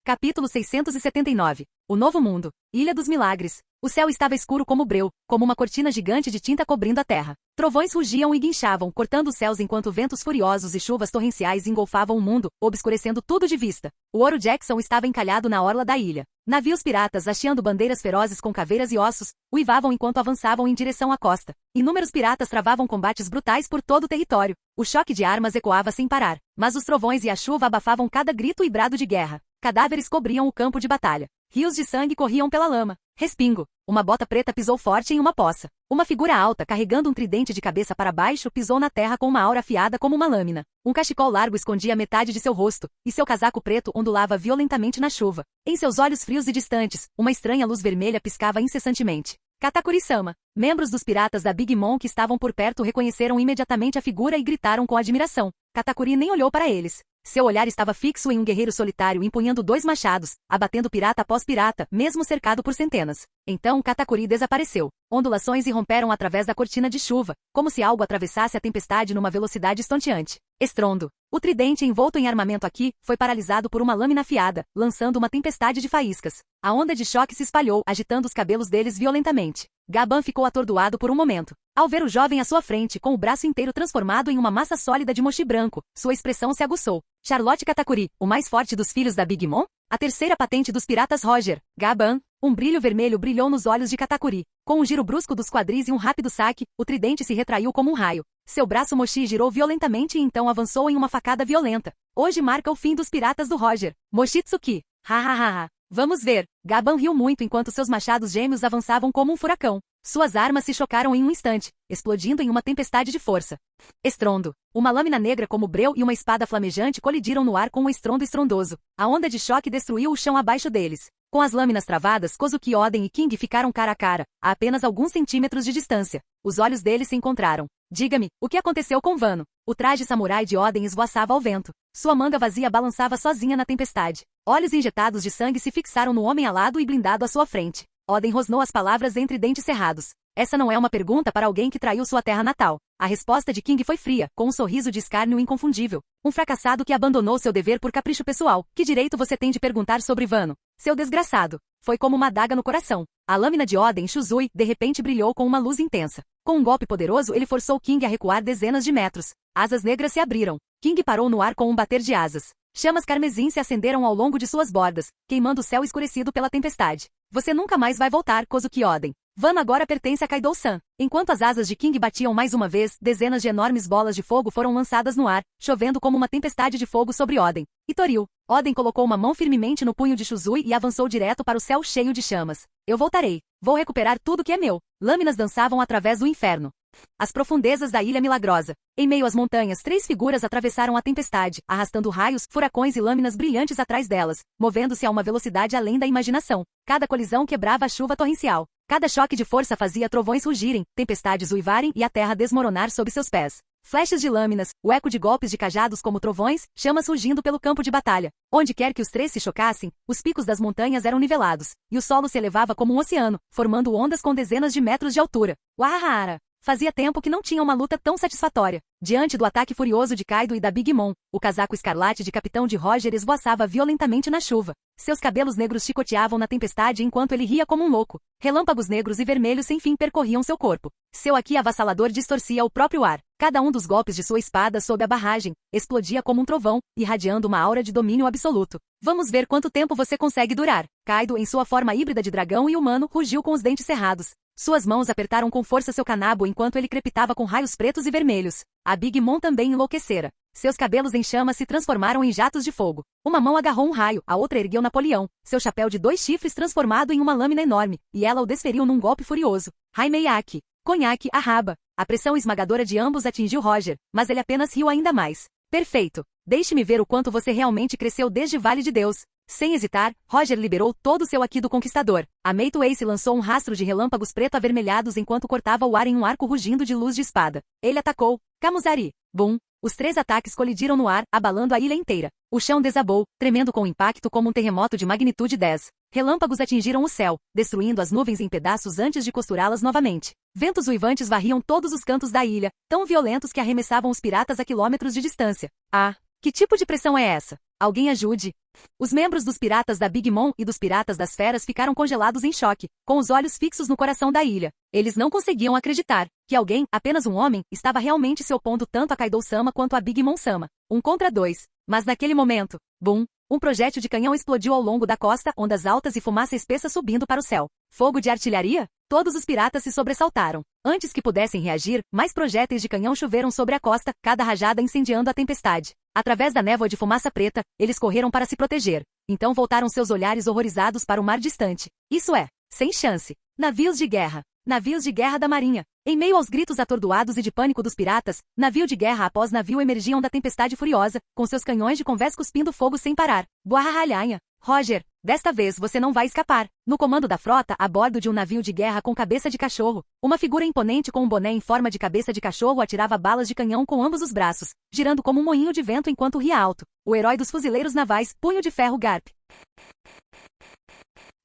Capítulo 679. O Novo Mundo. Ilha dos Milagres. O céu estava escuro como breu, como uma cortina gigante de tinta cobrindo a terra. Trovões rugiam e guinchavam, cortando os céus enquanto ventos furiosos e chuvas torrenciais engolfavam o mundo, obscurecendo tudo de vista. O Ouro Jackson estava encalhado na orla da ilha. Navios piratas, hasteando bandeiras ferozes com caveiras e ossos, uivavam enquanto avançavam em direção à costa. Inúmeros piratas travavam combates brutais por todo o território. O choque de armas ecoava sem parar, mas os trovões e a chuva abafavam cada grito e brado de guerra. Cadáveres cobriam o campo de batalha. Rios de sangue corriam pela lama. Respingo. Uma bota preta pisou forte em uma poça. Uma figura alta, carregando um tridente de cabeça para baixo, pisou na terra com uma aura afiada como uma lâmina. Um cachecol largo escondia metade de seu rosto, e seu casaco preto ondulava violentamente na chuva. Em seus olhos frios e distantes, uma estranha luz vermelha piscava incessantemente. Katakuri-sama. Membros dos piratas da Big Mom que estavam por perto reconheceram imediatamente a figura e gritaram com admiração. Katakuri nem olhou para eles. Seu olhar estava fixo em um guerreiro solitário empunhando 2 machados, abatendo pirata após pirata, mesmo cercado por centenas. Então Katakuri desapareceu. Ondulações irromperam através da cortina de chuva, como se algo atravessasse a tempestade numa velocidade estonteante. Estrondo. O tridente envolto em armamento aqui foi paralisado por uma lâmina afiada, lançando uma tempestade de faíscas. A onda de choque se espalhou, agitando os cabelos deles violentamente. Gaban ficou atordoado por um momento. Ao ver o jovem à sua frente, com o braço inteiro transformado em uma massa sólida de mochi branco, sua expressão se aguçou. Charlotte Katakuri, o mais forte dos filhos da Big Mom? A terceira patente dos piratas Roger. Gaban. Um brilho vermelho brilhou nos olhos de Katakuri. Com um giro brusco dos quadris e um rápido saque, o tridente se retraiu como um raio. Seu braço mochi girou violentamente e então avançou em uma facada violenta. Hoje marca o fim dos piratas do Roger. Mochitsuki. Ha. Vamos ver. Gaban riu muito enquanto seus machados gêmeos avançavam como um furacão. Suas armas se chocaram em um instante, explodindo em uma tempestade de força. Estrondo. Uma lâmina negra como breu e uma espada flamejante colidiram no ar com um estrondo estrondoso. A onda de choque destruiu o chão abaixo deles. Com as lâminas travadas, Kozuki, Oden e King ficaram cara a cara, a apenas alguns centímetros de distância. Os olhos deles se encontraram. Diga-me, o que aconteceu com Wano? O traje samurai de Oden esvoaçava ao vento. Sua manga vazia balançava sozinha na tempestade. Olhos injetados de sangue se fixaram no homem alado e blindado à sua frente. Oden rosnou as palavras entre dentes cerrados. Essa não é uma pergunta para alguém que traiu sua terra natal. A resposta de King foi fria, com um sorriso de escárnio inconfundível. Um fracassado que abandonou seu dever por capricho pessoal. Que direito você tem de perguntar sobre Wano? Seu desgraçado. Foi como uma adaga no coração. A lâmina de Oden Shuzui, de repente brilhou com uma luz intensa. Com um golpe poderoso ele forçou King a recuar dezenas de metros. Asas negras se abriram. King parou no ar com um bater de asas. Chamas carmesim se acenderam ao longo de suas bordas, queimando o céu escurecido pela tempestade. Você nunca mais vai voltar, Kozuki Oden. Wano agora pertence a Kaido-san. Enquanto as asas de King batiam mais uma vez, dezenas de enormes bolas de fogo foram lançadas no ar, chovendo como uma tempestade de fogo sobre Oden. Itoriu. Oden colocou uma mão firmemente no punho de Shuzui e avançou direto para o céu cheio de chamas. Eu voltarei. Vou recuperar tudo que é meu. Lâminas dançavam através do inferno. As profundezas da Ilha Milagrosa. Em meio às montanhas, 3 figuras atravessaram a tempestade, arrastando raios, furacões e lâminas brilhantes atrás delas, movendo-se a uma velocidade além da imaginação. Cada colisão quebrava a chuva torrencial. Cada choque de força fazia trovões rugirem, tempestades uivarem e a terra desmoronar sob seus pés. Flechas de lâminas, o eco de golpes de cajados como trovões, chamas rugindo pelo campo de batalha. Onde quer que os 3 se chocassem, os picos das montanhas eram nivelados, e o solo se elevava como um oceano, formando ondas com dezenas de metros de altura. Uahara! Fazia tempo que não tinha uma luta tão satisfatória. Diante do ataque furioso de Kaido e da Big Mom, o casaco escarlate de capitão de Roger esvoaçava violentamente na chuva. Seus cabelos negros chicoteavam na tempestade enquanto ele ria como um louco. Relâmpagos negros e vermelhos sem fim percorriam seu corpo. Seu haki avassalador distorcia o próprio ar. Cada um dos golpes de sua espada sob a barragem explodia como um trovão, irradiando uma aura de domínio absoluto. Vamos ver quanto tempo você consegue durar. Kaido, em sua forma híbrida de dragão e humano, rugiu com os dentes cerrados. Suas mãos apertaram com força seu canabo enquanto ele crepitava com raios pretos e vermelhos. A Big Mom também enlouquecera. Seus cabelos em chamas se transformaram em jatos de fogo. Uma mão agarrou um raio, a outra ergueu Napoleão, seu chapéu de 2 chifres transformado em uma lâmina enorme, e ela o desferiu num golpe furioso. Haimeiaki. Konhaku, a raba. A pressão esmagadora de ambos atingiu Roger, mas ele apenas riu ainda mais. Perfeito. Deixe-me ver o quanto você realmente cresceu desde Vale de Deus. Sem hesitar, Roger liberou todo o seu haki do conquistador. A Meito Ace lançou um rastro de relâmpagos preto-avermelhados enquanto cortava o ar em um arco rugindo de luz de espada. Ele atacou. Kamuzari. Bum. Os 3 ataques colidiram no ar, abalando a ilha inteira. O chão desabou, tremendo com impacto como um terremoto de magnitude 10. Relâmpagos atingiram o céu, destruindo as nuvens em pedaços antes de costurá-las novamente. Ventos uivantes varriam todos os cantos da ilha, tão violentos que arremessavam os piratas a quilômetros de distância. Ah! Que tipo de pressão é essa? Alguém ajude. Os membros dos piratas da Big Mom e dos piratas das feras ficaram congelados em choque, com os olhos fixos no coração da ilha. Eles não conseguiam acreditar que alguém, apenas um homem, estava realmente se opondo tanto a Kaido-sama quanto a Big Mom-sama. 1 contra 2. Mas naquele momento, bum, um projétil de canhão explodiu ao longo da costa, ondas altas e fumaça espessa subindo para o céu. Fogo de artilharia? Todos os piratas se sobressaltaram. Antes que pudessem reagir, mais projéteis de canhão choveram sobre a costa, cada rajada incendiando a tempestade. Através da névoa de fumaça preta, eles correram para se proteger. Então voltaram seus olhares horrorizados para o mar distante. Isso é, sem chance. Navios de guerra. Navios de guerra da marinha. Em meio aos gritos atordoados e de pânico dos piratas, navio de guerra após navio emergiam da tempestade furiosa, com seus canhões de convés cuspindo fogo sem parar. Buarralhanha. Roger, desta vez você não vai escapar. No comando da frota, a bordo de um navio de guerra com cabeça de cachorro, uma figura imponente com um boné em forma de cabeça de cachorro atirava balas de canhão com ambos os braços, girando como um moinho de vento enquanto ria alto. O herói dos fuzileiros navais, Punho de Ferro Garp.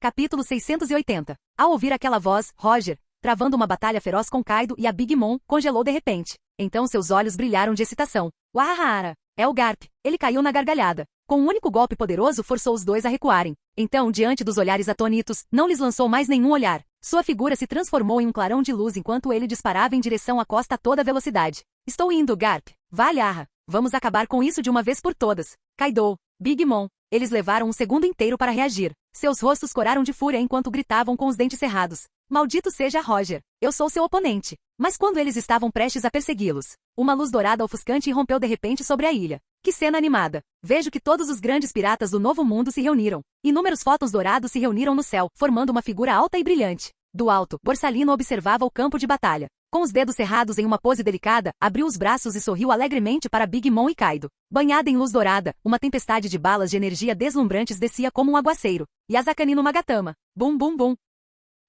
Capítulo 680. Ao ouvir aquela voz, Roger, travando uma batalha feroz com Kaido e a Big Mom, congelou de repente. Então seus olhos brilharam de excitação. Uahara! É o Garp. Ele caiu na gargalhada. Com um único golpe poderoso forçou os dois a recuarem. Então, diante dos olhares atônitos, não lhes lançou mais nenhum olhar. Sua figura se transformou em um clarão de luz enquanto ele disparava em direção à costa a toda velocidade. Estou indo, Garp. Valharra. Vamos acabar com isso de uma vez por todas. Kaido, Big Mom. Eles levaram um segundo inteiro para reagir. Seus rostos coraram de fúria enquanto gritavam com os dentes cerrados. Maldito seja Roger. Eu sou seu oponente. Mas quando eles estavam prestes a persegui-los, uma luz dourada ofuscante irrompeu de repente sobre a ilha. Que cena animada! Vejo que todos os grandes piratas do Novo Mundo se reuniram. Inúmeros fótons dourados se reuniram no céu, formando uma figura alta e brilhante. Do alto, Borsalino observava o campo de batalha. Com os dedos cerrados em uma pose delicada, abriu os braços e sorriu alegremente para Big Mom e Kaido. Banhada em luz dourada, uma tempestade de balas de energia deslumbrantes descia como um aguaceiro. Yazakani no Magatama. Bum bum bum.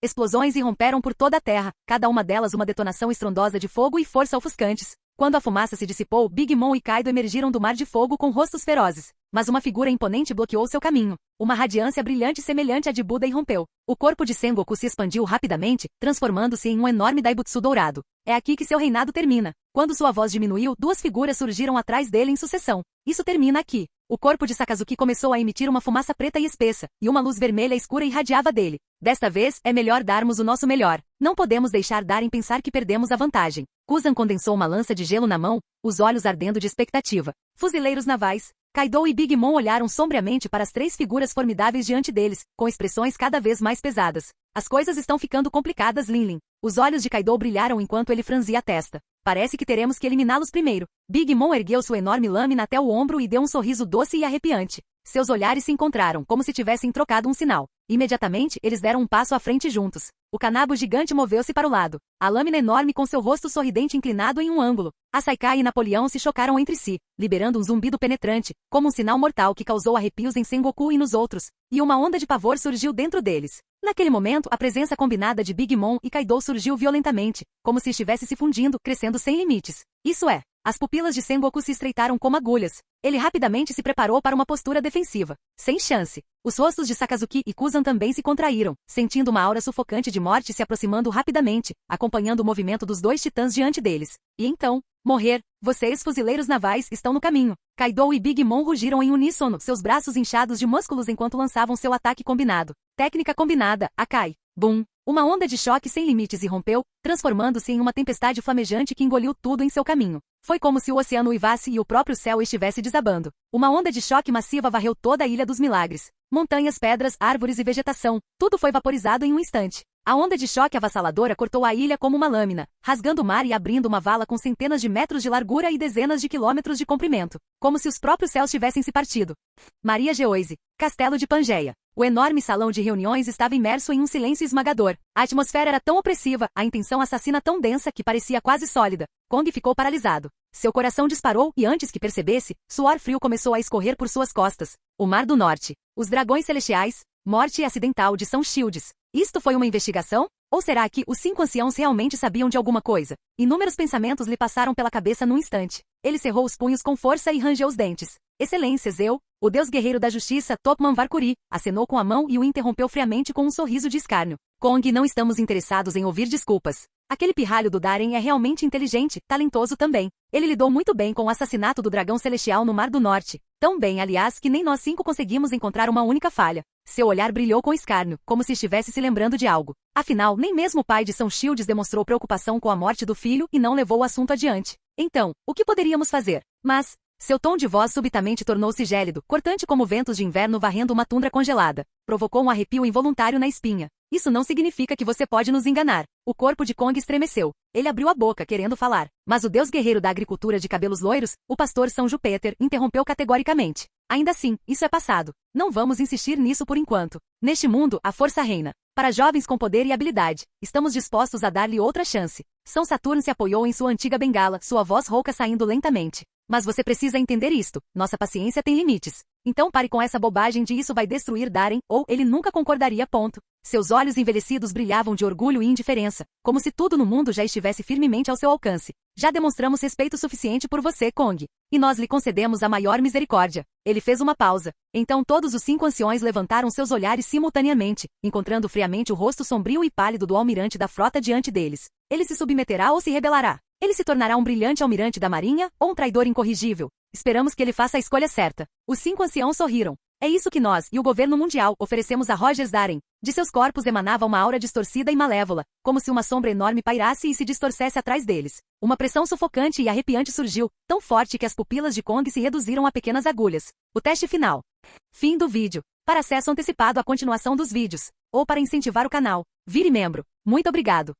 Explosões irromperam por toda a terra, cada uma delas uma detonação estrondosa de fogo e força ofuscantes. Quando a fumaça se dissipou, Big Mom e Kaido emergiram do mar de fogo com rostos ferozes. Mas uma figura imponente bloqueou seu caminho. Uma radiância brilhante semelhante à de Buda irrompeu. O corpo de Sengoku se expandiu rapidamente, transformando-se em um enorme Daibutsu dourado. É aqui que seu reinado termina. Quando sua voz diminuiu, duas figuras surgiram atrás dele em sucessão. Isso termina aqui. O corpo de Sakazuki começou a emitir uma fumaça preta e espessa, e uma luz vermelha escura irradiava dele. Desta vez, é melhor darmos o nosso melhor. Não podemos deixar Daren pensar que perdemos a vantagem. Kuzan condensou uma lança de gelo na mão, os olhos ardendo de expectativa. Fuzileiros navais. Kaido e Big Mom olharam sombriamente para as três figuras formidáveis diante deles, com expressões cada vez mais pesadas. As coisas estão ficando complicadas, Linlin. Os olhos de Kaido brilharam enquanto ele franzia a testa. Parece que teremos que eliminá-los primeiro. Big Mom ergueu sua enorme lâmina até o ombro e deu um sorriso doce e arrepiante. Seus olhares se encontraram, como se tivessem trocado um sinal. Imediatamente, eles deram um passo à frente juntos. O canabo gigante moveu-se para o lado. A lâmina enorme com seu rosto sorridente inclinado em um ângulo. A Saikai e Napoleão se chocaram entre si, liberando um zumbido penetrante, como um sinal mortal que causou arrepios em Sengoku e nos outros. E uma onda de pavor surgiu dentro deles. Naquele momento, a presença combinada de Big Mom e Kaido surgiu violentamente, como se estivesse se fundindo, crescendo sem limites. Isso é, as pupilas de Sengoku se estreitaram como agulhas. Ele rapidamente se preparou para uma postura defensiva. Sem chance. Os rostos de Sakazuki e Kuzan também se contraíram, sentindo uma aura sufocante de morte se aproximando rapidamente, acompanhando o movimento dos dois titãs diante deles. E então, morrer. Vocês, fuzileiros navais, estão no caminho. Kaido e Big Mom rugiram em uníssono, seus braços inchados de músculos enquanto lançavam seu ataque combinado. Técnica combinada, Akai. Bum. Uma onda de choque sem limites irrompeu, transformando-se em uma tempestade flamejante que engoliu tudo em seu caminho. Foi como se o oceano uivasse e o próprio céu estivesse desabando. Uma onda de choque massiva varreu toda a Ilha dos Milagres. Montanhas, pedras, árvores e vegetação, tudo foi vaporizado em um instante. A onda de choque avassaladora cortou a ilha como uma lâmina, rasgando o mar e abrindo uma vala com centenas de metros de largura e dezenas de quilômetros de comprimento, como se os próprios céus tivessem se partido. Maria Geoise, Castelo de Pangeia. O enorme salão de reuniões estava imerso em um silêncio esmagador. A atmosfera era tão opressiva, a intenção assassina tão densa que parecia quase sólida. Kong ficou paralisado. Seu coração disparou e antes que percebesse, suor frio começou a escorrer por suas costas. O Mar do Norte. Os dragões celestiais. Morte acidental de São Shields. Isto foi uma investigação? Ou será que os 5 anciãos realmente sabiam de alguma coisa? Inúmeros pensamentos lhe passaram pela cabeça num instante. Ele cerrou os punhos com força e rangeu os dentes. Excelências, o Deus guerreiro da justiça, Topman Varkuri, acenou com a mão e o interrompeu friamente com um sorriso de escárnio. Kong, não estamos interessados em ouvir desculpas. Aquele pirralho do Daren é realmente inteligente, talentoso também. Ele lidou muito bem com o assassinato do dragão celestial no Mar do Norte. Tão bem, aliás, que nem nós 5 conseguimos encontrar uma única falha. Seu olhar brilhou com escárnio, como se estivesse se lembrando de algo. Afinal, nem mesmo o pai de São Shields demonstrou preocupação com a morte do filho e não levou o assunto adiante. Então, o que poderíamos fazer? Mas, seu tom de voz subitamente tornou-se gélido, cortante como ventos de inverno varrendo uma tundra congelada. Provocou um arrepio involuntário na espinha. Isso não significa que você pode nos enganar. O corpo de Kong estremeceu. Ele abriu a boca, querendo falar. Mas o deus guerreiro da agricultura de cabelos loiros, o pastor São Júpiter, interrompeu categoricamente. Ainda assim, isso é passado. Não vamos insistir nisso por enquanto. Neste mundo, a força reina. Para jovens com poder e habilidade, estamos dispostos a dar-lhe outra chance. São Saturno se apoiou em sua antiga bengala, sua voz rouca saindo lentamente. Mas você precisa entender isto. Nossa paciência tem limites. Então pare com essa bobagem de isso vai destruir Darren, ou ele nunca concordaria. Seus olhos envelhecidos brilhavam de orgulho e indiferença, como se tudo no mundo já estivesse firmemente ao seu alcance. Já demonstramos respeito suficiente por você, Kong. E nós lhe concedemos a maior misericórdia. Ele fez uma pausa. Então todos os 5 anciões levantaram seus olhares simultaneamente, encontrando friamente o rosto sombrio e pálido do almirante da frota diante deles. Ele se submeterá ou se rebelará? Ele se tornará um brilhante almirante da marinha, ou um traidor incorrigível? Esperamos que ele faça a escolha certa. Os 5 anciãos sorriram. É isso que nós, e o governo mundial, oferecemos a Rogers Darren. De seus corpos emanava uma aura distorcida e malévola, como se uma sombra enorme pairasse e se distorcesse atrás deles. Uma pressão sufocante e arrepiante surgiu, tão forte que as pupilas de Kong se reduziram a pequenas agulhas. O teste final. Fim do vídeo. Para acesso antecipado à continuação dos vídeos, ou para incentivar o canal, vire membro. Muito obrigado.